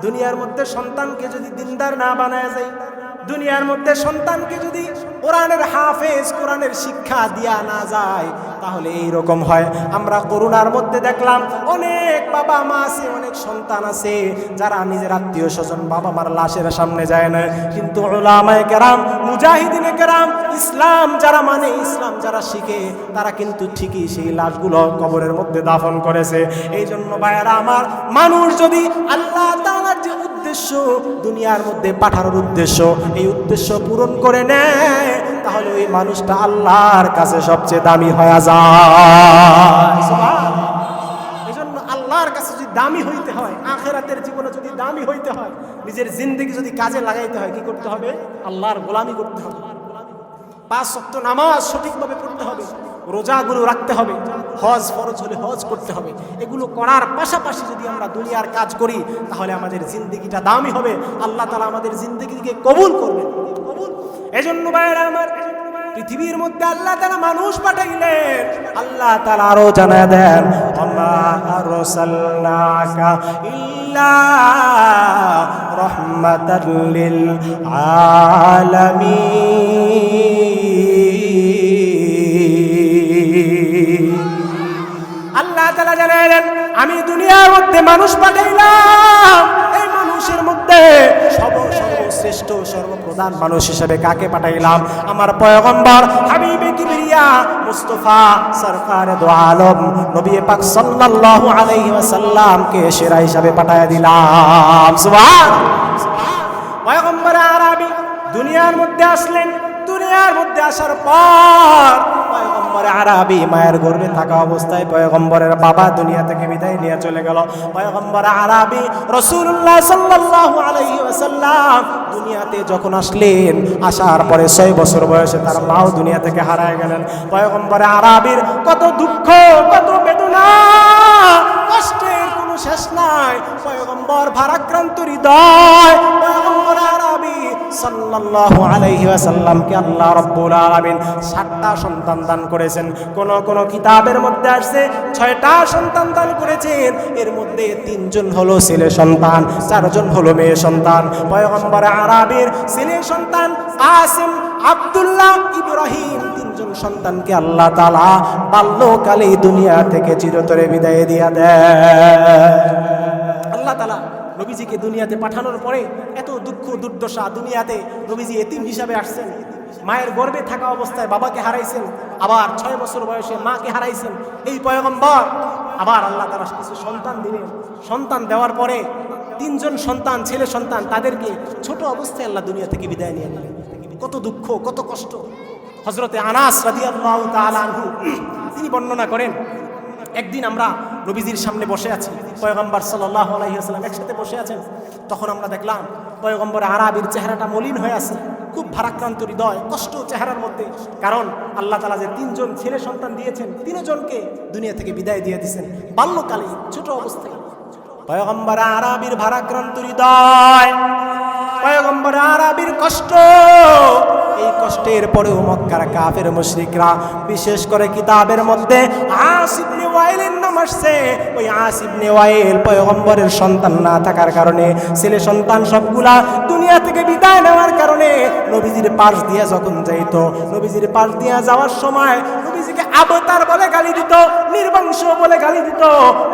দুনিয়ার মধ্যে সন্তানকে যদি দিনদার না বানায় যায়, দুনিয়ার মধ্যে সন্তানকে যদি কোরআনের হাফেজ, কোরআনের শিক্ষা দিয়া না যায়, তাহলে এইরকম হয়। আমরা করোনার মধ্যে দেখলাম অনেক বাবা মা আছে, অনেক সন্তান আছে যারা নিজের আত্মীয় স্বজন বাবা মার লাশের সামনে যায় না, কিন্তু উলামায়ে কেরাম, মুজাহিদিনে কেরাম, ইসলাম যারা মানে, ইসলাম যারা শিখে, তারা কিন্তু ঠিকই সেই লাশগুলো কবরের মধ্যে দাফন করেছে। এই জন্য ভাইয়েরা আমার, মানুষ যদি আল্লাহ তাআলার যে উদ্দেশ্য, দুনিয়ার মধ্যে পাঠানোর উদ্দেশ্য, এই উদ্দেশ্য পূরণ করে নেয়, তাহলে ওই মানুষটা আল্লাহর কাছে সবচেয়ে দামি হয়ে যায়। এই জন্য আল্লাহর কাছে যদি দামি হইতে হয়, আখিরাতের জীবনে যদি দামি হইতে হয়, নিজের জিন্দেগি যদি কাজে লাগাইতে হয়, কি করতে হবে? আল্লাহর গোলামি করতে হবে। 5 ওয়াক্ত নামাজ সঠিকভাবে পড়তে হবে, রোজাগুলো রাখতে হবে, হজ ফরজ হলে হজ করতে হবে। এগুলো করার পাশাপাশি যদি আমরা দুনিয়ার কাজ করি, তাহলে আমাদের জিন্দেগিটা দামি হবে, আল্লাহ তাআলা আমাদের জিন্দেগিকে কবুল করবেন। এজন্য ভাইরা আমার, পৃথিবীর মধ্যে আল্লাহ তাআলা মানুষ পাঠাইলেন, আল্লাহ তাআলা আরো জানায় দেন, ওমা আরসালনাকা ইল্লা রাহমাতাল লিল আলামিন। আল্লাহ তাআলা জানালেন, আমি দুনিয়ার মধ্যে মানুষ পাঠাইলাম, এই মানুষের মধ্যে সর্বশ্রেষ্ঠ সর্বপ্রধান মানুষ হিসেবে কাকে পাঠাইলাম? আমার পয়গম্বর হাবিবে কিবরিয়া মুস্তাফা সরকারে দো আলম নবী পাক সাল্লাল্লাহু আলাইহি ওয়াসাল্লামকে সেরা হিসেবে পাঠায় দিলাম। সুবহানাল্লাহ। পয়গম্বর আরবি দুনিয়ার মধ্যে আসলেন। দুনিয়ার মধ্যে আসার পর পয়গম্বর আরবি মায়ের গর্ভে থাকা অবস্থায় পয়গম্বরের বাবা দুনিয়া থেকে বিদায় নিয়ে চলে গেল। পয়গম্বর আরবি রাসূলুল্লাহ সাল্লাল্লাহু আলাইহি ওয়াসাল্লাম দুনিয়াতে যখন আসলেন, আসার পরে 6 বছর বয়সে তার মাও দুনিয়া থেকে হারায় গেলেন। পয়গম্বর আরবির কত দুঃখ, কত বেদনা, কষ্টের কোনো শেষ নাই। পয়গম্বর ভারাক্রান্ত হৃদয়। পয়গম্বর আরবি সাল্লাল্লাহু আলাইহি ওয়াসাল্লামকে আল্লাহ রাব্বুল আলামিন 7টা সন্তান দান করেছেন। কোন কোন কিতাবের মধ্যে আসছে 6টা সন্তান দান করেছেন। এর মধ্যে 3 জন হলো ছেলে সন্তান, 4 জন হলো মেয়ে সন্তান। পয়গম্বর আরবির ছেলে সন্তান কাসিম, আব্দুল্লাহ, ইব্রাহিম 3 জন সন্তানকে আল্লাহ তাআলা বাল্যকালে দুনিয়া থেকে চিরতরে বিদায় দিয়ে দেয়। আল্লাহ তাআলা নবীজিকে দুনিয়াতে পাঠানোর পরে এত দুঃখ দুর্দশা, দুনিয়াতে নবীজি এতিম হিসাবে আসছেন। মায়ের গর্ভে থাকা অবস্থায় বাবাকে হারাইছেন, আবার 6 বছর বয়সে মাকে হারাইছেন। এই পয়গম্বর আবার আল্লাহ তাআলা কিছু সন্তান দিলেন। সন্তান দেওয়ার পরে 3 জন সন্তান, ছেলে সন্তান, তাদেরকে ছোট অবস্থায় আল্লাহ দুনিয়া থেকে বিদায় নিয়ে নিলেন। কত দুঃখ, কত কষ্ট। হযরতে আনাস রাদিয়াল্লাহু তাআলা আনহু তিনি বর্ণনা করেন, একদিন আমরা নবীজির সামনে বসে আছি, পয়গম্বর সাল্লাল্লাহু আলাইহি ওয়াসাল্লাম একসাথে বসে আছেন। তখন আমরা দেখলাম পয়গম্বর আরবির চেহারাটা মলিন হয়ে আছে, খুব ভারাক্রান্ত হৃদয়, কষ্ট চেহারার মধ্যে। কারণ আল্লাহ তাআলা যে 3 জন ছেলে সন্তান দিয়েছেন, 3 জনকে দুনিয়া থেকে বিদায় দিয়ে দিয়েছেন বাল্যকালে, ছোট অবস্থায়। পয়গম্বর আরবীর ভারাক্রান্ত হৃদয়, পয়গম্বর আরবীর কষ্ট, এই কষ্টের পরেও মক্কার কাফের মুশরিকরা, বিশেষ করে কিতাবের মধ্যে আস ইবনে ওয়াইলের নাম আসছে। ওই আস ইবনে ওয়াইল পয়গম্বরের সন্তান না থাকার কারণে, ছেলে সন্তান সবগুলা দুনিয়া থেকে বিদায় নেওয়ার কারণে নবীজির পাশ দিয়ে যখন যাইতো, নবীজির পাশ দিয়ে যাওয়ার সময় নবীজিকে আবতার বলে গালি দিত, নির্বংশ বলে গালি দিত,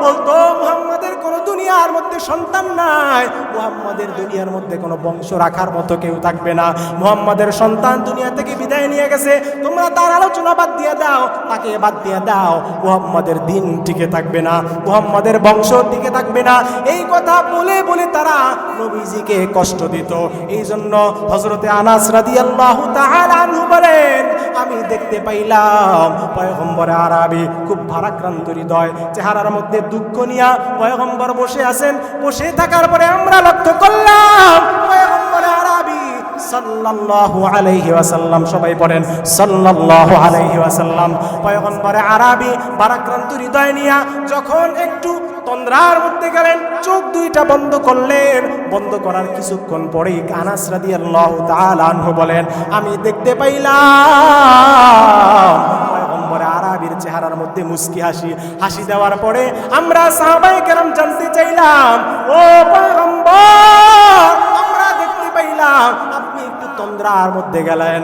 বলতো মুহাম্মাদের কোনো দুনিয়ার মধ্যে সন্তান নাই, মুহাম্মাদের দুনিয়ার মধ্যে কোনো বংশ রাখার মতো কেউ থাকবে না, মুহাম্মাদের সন্তান দুনিয়া থেকে বিদায় নিয়ে গেছে, তোমরা তার আলোচনা বাদ দিয়ে দাও, তাকে বাদ দিয়ে দাও, মুহাম্মাদের দিন টিকে থাকবে না, মুহাম্মাদের বংশ টিকে থাকবে না। এই কথা বলে বলে তারা নবীজিকে কষ্ট দিত। এই জন্য হযরতে আনাস রাদিয়াল্লাহু তাআলা আনহু বলেন, আমি দেখতে পাইলাম পয়গম্বর আরবী খুব ভারাক্রান্ত হৃদয়, চেহারার মধ্যে দুঃখ নিয়া পয়গম্বর বসে আছেন। বসে থাকার পরে আমরা লক্ষ্য করলাম পয়গম্বর আরবী সাল্লাল্লাহু আলাইহি ওয়াসাল্লাম, সবাই পড়েন সাল্লাল্লাহু আলাইহি ওয়াসাল্লাম, পয়গম্বর আরবী ভারাক্রান্ত হৃদয় নিয়া যখন একটু তন্দ্রার মধ্যে গেলেন, চোখ দুইটা বন্ধ করলেন, বন্ধ করার কিছুক্ষণ পরেই আনাস রাদিয়াল্লাহু তাআলা আনহু বলেন, আমি দেখতে পাইলাম পয়গম্বর আরবীর চেহারার মধ্যে মুস্কি হাসি, হাসি দেওয়ার পরে আমরা সাহাবায়ে কেরাম জানতে চাইলাম, ও পয়গম্বর, আমরা দেখতে পাইলাম আপনি একটু তন্দ্রার মধ্যে গেলেন,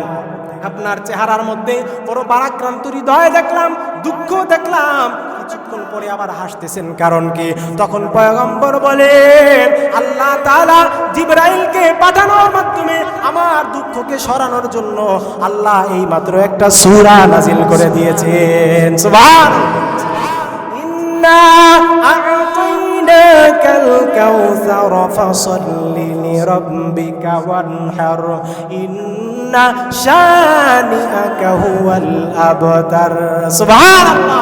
আপনার চেহারার মধ্যে বড় ভারাক্রান্ত হৃদয় দেখলাম, দুঃখ দেখলাম, কিছুক্ষণ পরে আবার হাসতেছেন, কারণ কি? তখন পয়গম্বর বলেন, আল্লাহ তাআলা জিবরাইলকে পাঠানোর মাধ্যমে আমার দুঃখকে সরানোর জন্য আল্লাহ এই মাত্র একটা সূরা নাজিল করে দিয়েছেন। সুবহানাল্লাহ। ইন্না আ'তাইনাকাল কাউসার ফাসাল্লি লিরাব্বিকা ওয়ানহার ইন্না শানিআকা হুয়াল আবতার। সুবহানাল্লাহ।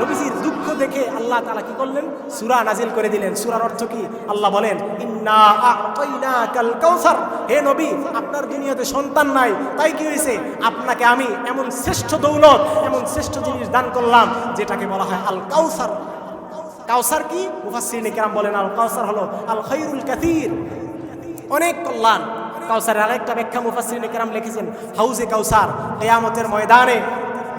নবীজির দুঃখ দেখে আল্লাহ তাআলা কি করলেন? সূরা নাজিল করে দিলেন। সূরার অর্থ কি? আল্লাহ বলেন, ইন্না আ'তাইনাকাল কাউসার, হে নবী, আপনার দুনিয়াতে সন্তান নাই, তাই কি হয়েছে? আপনাকে আমি এমন শ্রেষ্ঠ দৌলত, এমন শ্রেষ্ঠ জিনিস দান করলাম যেটাকে বলা হয় আল কাউসার। কাউসার কি? মুফাসসিরিনে কেরাম বলেন, আল কাউসার হলো আল খায়রুল কাসীর, অনেক কল্যাণ। কাউসারের আরেকটা ব্যাখ্যা মুফাসসিরিনে কেরাম লিখেছেন, হাউজে কাউসার, কিয়ামতের ময়দানে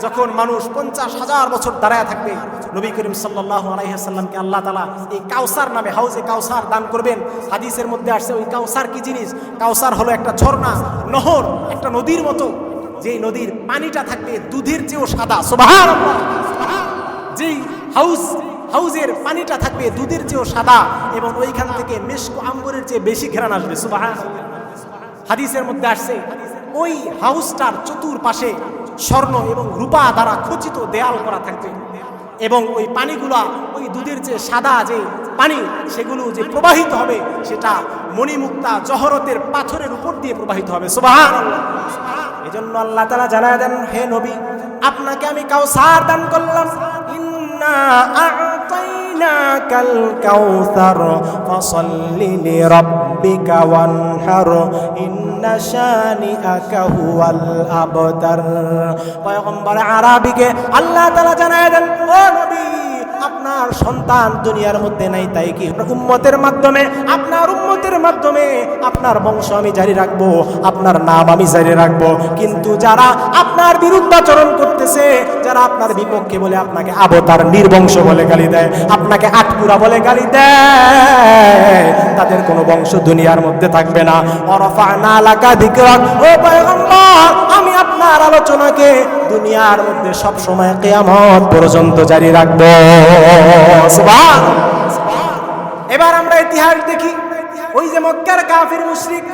যখন মানুষ 50,000 বছর দাঁড়ায় থাকবে, নবী করিম সাল্লাল্লাহু আলাইহি ওয়াসাল্লামকে আল্লাহ তাআলা এই কাউসার নামে হাউজে কাউসার দান করবেন। হাদিসের মধ্যে আসছে, ওই কাউসার কি জিনিস? কাউসার হলো একটা ঝর্ণা, নহর, একটা নদীর মতো, যেই নদীর পানিটা থাকবে দুধের চেয়েও সাদা। সুবহানাল্লাহ। যেই হাউজের পানিটা থাকবে দুধের চেয়েও সাদা, এবং ওইখান থেকে মেশক আম্বরের চেয়ে বেশি ঘ্রাণ আসবে। সুবহানাল্লাহ। হাদিসের মধ্যে আসছে, ওই হাউসটার চতুর্পাশে স্বর্ণ এবং রূপা দ্বারা খচিত দেয়াল করা থাকবে, এবং ওই পানিগুলা ওই দুধের চেয়ে সাদা যে পানি, সেগুলো যে প্রবাহিত হবে সেটা মণিমুক্তা জহরতের পাথরের উপর দিয়ে প্রবাহিত হবে। সুবহানাল্লাহ। এজন্য আল্লাহ তাআলা জানায় দেন, হে নবী, আপনাকে আমি কাউসার দান করলাম। ইন্না আ'তাইনাকাল কাউসার ফাসাল্লি লিরাব্বিকা ওয়ানহার ইন্না শানিআকা হুয়াল আবতার। পয়গম্বর আরবীকে আল্লাহ তাআলা জানায় দেন, ও নবী, আপনার সন্তান দুনিয়ার মধ্যে নাই, তাই কি উম্মতের মাধ্যমে, আপনার উম্মতের মাধ্যমে আপনার বংশ আমি জারি রাখবো, আপনার নাম আমি জারি রাখবো। কিন্তু যারা আপনার বিরুদ্ধাচরণ করতেছে, যারা আপনার বিপক্ষে বলে, আপনাকে আবতার, নির্বংশ বলে গালি দেয়, আপনাকে আটপুরা বলে গালি দেয়, তাদের কোনো বংশ দুনিয়ার মধ্যে থাকবে না। ওয়ারাফা'না লাকা যিকরাক, ও পয়গম্বর, আমি আপনার আলোচনাকে দুনিয়ার মধ্যে সব সময় কিয়ামত পর্যন্ত জারি রাখবো। এবার আমরা ইতিহাস দেখি, ওই যে মক্কার কাফির মুশরিক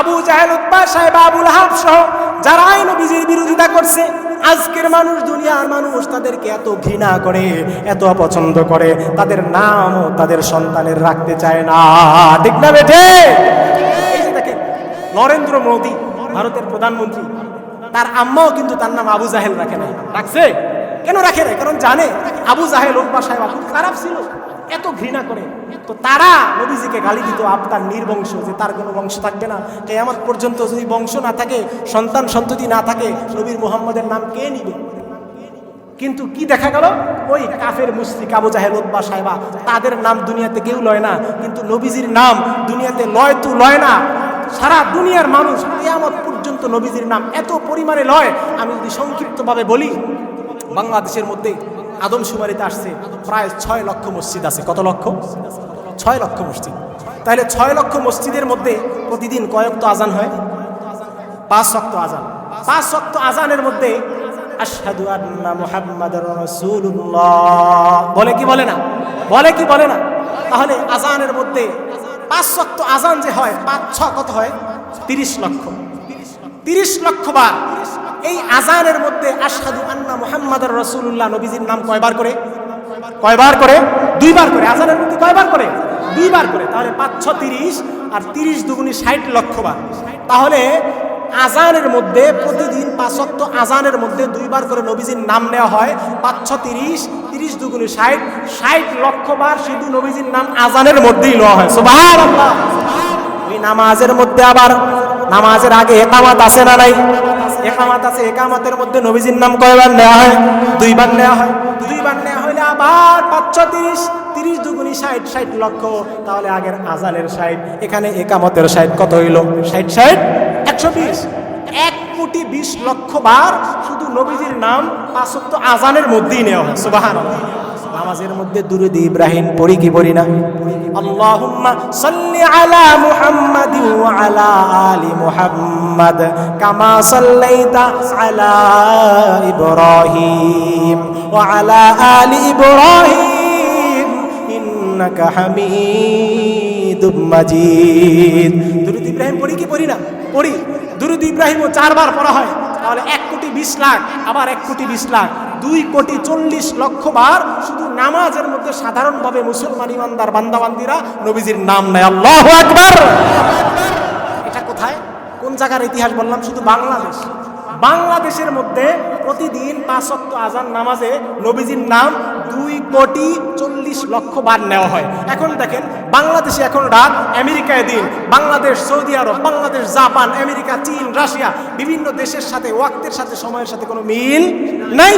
আবু জাহেল, উতবা, সাইবা, আবু লাহাব সহ যারা নবীজির বিরোধিতা করছে, আজকের মানুষ, দুনিয়ার মানুষ তাদেরকে এত ঘৃণা করে, এত অপছন্দ করে, তাদের নামও তাদের সন্তানের রাখতে চায় না। ঠিক না বেঠে? এই যে দেখেন, নরেন্দ্র মোদী, ভারতের প্রধানমন্ত্রী, তার আম্মাও কিন্তু তার নাম আবু জাহেল রাখে নাই। রাখছে? কেন রাখে নাই? কারণ জানে আবু জাহেল, উতবা, সাইবা খুব খারাপ ছিল, এত ঘৃণা করে। তো তারা নবীজিকে গালি দিত, আপনার নির্বংশ, যে তার কোনো বংশ থাকবে না, কিয়ামত পর্যন্ত যদি বংশ না থাকে, সন্তান সন্ততি না থাকে, নবীর মুহাম্মদের নাম কে নিবে? কিন্তু কি দেখা গেল, ওই কাফের মুশরিক আবু জাহেল উতবা সাহেবা তাদের নাম দুনিয়াতে কেউ লয় না, কিন্তু নবীজির নাম দুনিয়াতে লয় তো লয় না। সারা দুনিয়ার মানুষ কিয়ামত পর্যন্ত নবীজির নাম এত পরিমাণে লয়। আমি যদি সংক্ষিপ্তভাবে বলি, বাংলাদেশের মধ্যে আদমশুমারিতে আসছে প্রায় 6 লক্ষ মসজিদ আছে। কত লক্ষ? 6 লক্ষ মসজিদ। তাহলে 6 লক্ষ মসজিদের মধ্যে প্রতিদিন কয় ওয়াক্ত আজান হয়? 5 ওয়াক্ত আজান। 5 ওয়াক্ত আজানের মধ্যে আশহাদু আন্না মুহাম্মাদুর রাসূলুল্লাহ বলে কি বলে না? বলে কি বলে না? তাহলে আজানের মধ্যে 5 ওয়াক্ত আজান যে হয়, 5 6 কত হয়? 30 লক্ষ। 30 লক্ষ বার এই আজানের মধ্যে আশহাদু আন্না মুহাম্মাদুর রাসূলুল্লাহ নবীজির নাম কয়বার করে? কয়বার করে? 2 বার করে। আজানের মধ্যে কয়বার করে? 2 বার করে। তাহলে 5 6 30 আর 30 দুগুণে 60 লক্ষ বার। তাহলে আজানের মধ্যে প্রতিদিন 5 ওয়াক্ত আজানের মধ্যে 2 বার করে নবীজির নাম নেওয়া হয়। 5 6 30, 30 দুগুণে 60, 60 লক্ষ বার শুধু নবীজির নাম আজানের মধ্যেই নেওয়া হয়। সুবহানাল্লাহ। ওই নামাজের মধ্যে আবার নামাজের আগে ইকামত আছে না নাই? ইকামত আছে। ইকামতের মধ্যে নবীজির নাম কয়বার নেওয়া হয়? 2 বার নেওয়া হয়। 2 বার নেওয়া হলে আবার 5 6 30, 30 দুগুণে 60, 60 লক্ষ। তাহলে আগের আজানের 60, এখানে ইকামতের 60, কত হইল? 60 60 120। 1,20,00,000 লক্ষ বার শুধু নবীজির নাম 5 ওয়াক্ত আজানের মধ্যেই নেওয়া হয়। সুবহানাল্লাহ। নামাজের মধ্যে দুরূদ ইব্রাহিম পড়ি কি পড়ি না? আল্লাহুম্মা সাল্লি আলা মুহাম্মাদিন ওয়া আলা আলি মুহাম্মাদ কামা সাল্লাইতা আলা ইব্রাহিম ওয়া আলা আলি ইব্রাহিম ইন্নাকা হামিদুম মাজিদ। দুরূদ ইব্রাহিম পড়ি কি পড়ি না? পড়ি। দুরূদ ইব্রাহিমও 4 বার পড়া হয়। তাহলে 1,20,00,000, আবার 1,20,00,000, 2,40,00,000 লক্ষ বার শুধু নামাজের মধ্যে সাধারণভাবে মুসলমান ইমানদার বান্দাবান্দিরা নবীজির নাম নেয়। আল্লাহু আকবার। এটা কোথায়, কোন জায়গার ইতিহাস বললাম? শুধু বাংলাদেশ। বাংলাদেশের মধ্যে প্রতিদিন 5 ওয়াক্ত আজান নামাজে নবীজির নাম 2,40,00,000 বার নেওয়া হয়। এখন দেখেন, বাংলাদেশে এখন রাত, আমেরিকায় দিন। বাংলাদেশ, সৌদি আরব, বাংলাদেশ, জাপান, আমেরিকা, চীন, রাশিয়া বিভিন্ন দেশের সাথে ওয়াক্তের সাথে সময়ের সাথে কোনো মিল নাই।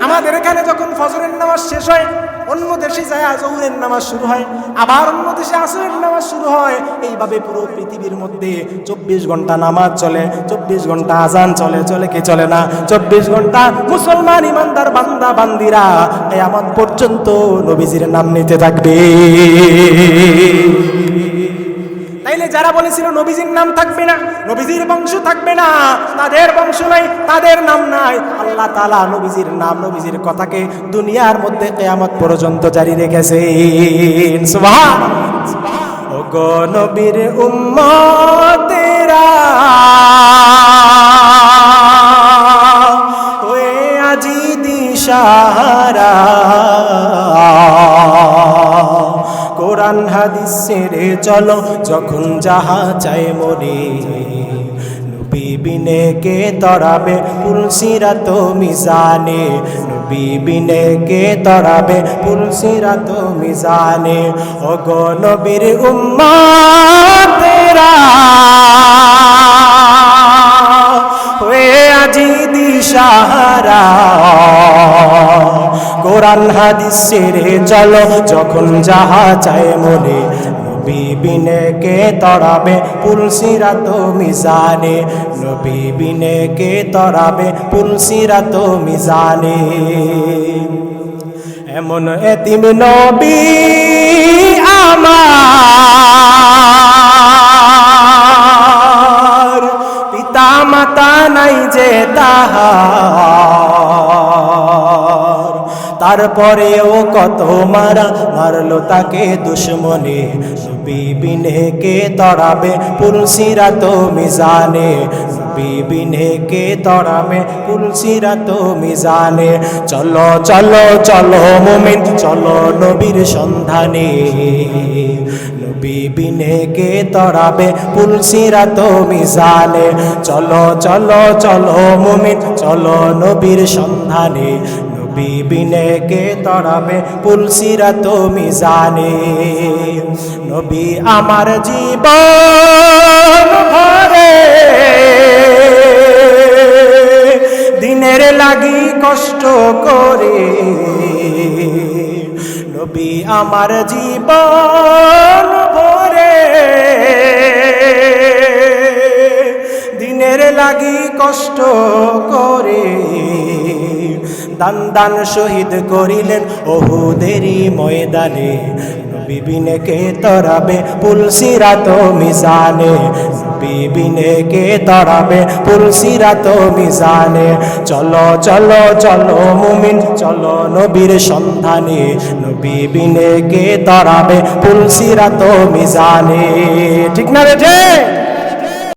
আমাদের এখানে যখন ফজরের নামাজ শেষ হয়, অন্য দেশে যায় জোহরের নামাজ শুরু হয়, আবার অন্য দেশে আসরের নামাজ শুরু হয়। এইভাবে পুরো পৃথিবীর মধ্যে 24 ঘন্টা নামাজ চলে, 24 ঘন্টা আজান চলে। চলে কি চলে না? 24 ঘন্টা মুসলমান ইমানদার বান্দা বান্দিরা কিয়ামত পর্যন্ত নবীজির নাম নিতে থাকবে। তাইলে যারা বলেছিল নবীজির নাম থাকবে না, নবীজির বংশ থাকবে না, তাদের বংশ নাই, তাদের নাম নাই। আল্লাহ তাআলা নবীজির নাম, নবীজির কথাকে দুনিয়ার মধ্যে কিয়ামত পর্যন্ত জারি রেখেছেন। সুবহানাল্লাহ। ওগো নবীর উম্মতেরা হয়ে আজি দিশাহারা, কোরআন হাদিস ছেড়ে চলো যখন যাহা চাই মনে, নবী বিনে কে তরাবে পুলসিরাত মিজানে, নবী বিনে কে তরাবে পুলসিরাত মিজানে। ওগো নবীর উম্মতেরা হয়ে আজি দিশাহারা, কোরআন হাদিস ছেড়ে চলো যখন যাহা চায় মনে, নবী বিনে কে তরাবে পুলসিরাত মিজানে, নবী বিনে কে তরাবে পুলসিরাত মিজানে। এমন এতিম নবী আমার, পিতা মাতা নাই যে তাহার, তারপরেও কত মারলো তাকে দুশ্মনে, নবী বিনে কে তরাবে পুলসিরাত মিজানে, নবী বিনে কে তরাবে পুলসিরাত মিজানে। চলো চলো চলো মুমিন চলো নবীর সন্ধানে, নবী বিনে কে তরাবে পুলসিরাত মিজানে। চলো চলো চলো মুমিন চলো নবীর সন্ধানে, নবী বিনে কে তরাবে পুলসিরাত মিজানে। নবী আমার জীবন ভরে দিন দিনের লাগি কষ্ট করে নবী আমার জীবন ভরে দিনের লাগি কষ্ট করে দান দান শহীদ করিলেন ওহুদেরই ময়দানে বিবিনে কে তরাবে পুলসিরাত মিজানে বিবিনে কে তরাবে পুলসিরাত মিজানে চলো চলো চলো মুমিন চলো নবীর সন্ধানে বিবিনে কে তরাবে পুলসিরাত মিজানে ঠিক না রে?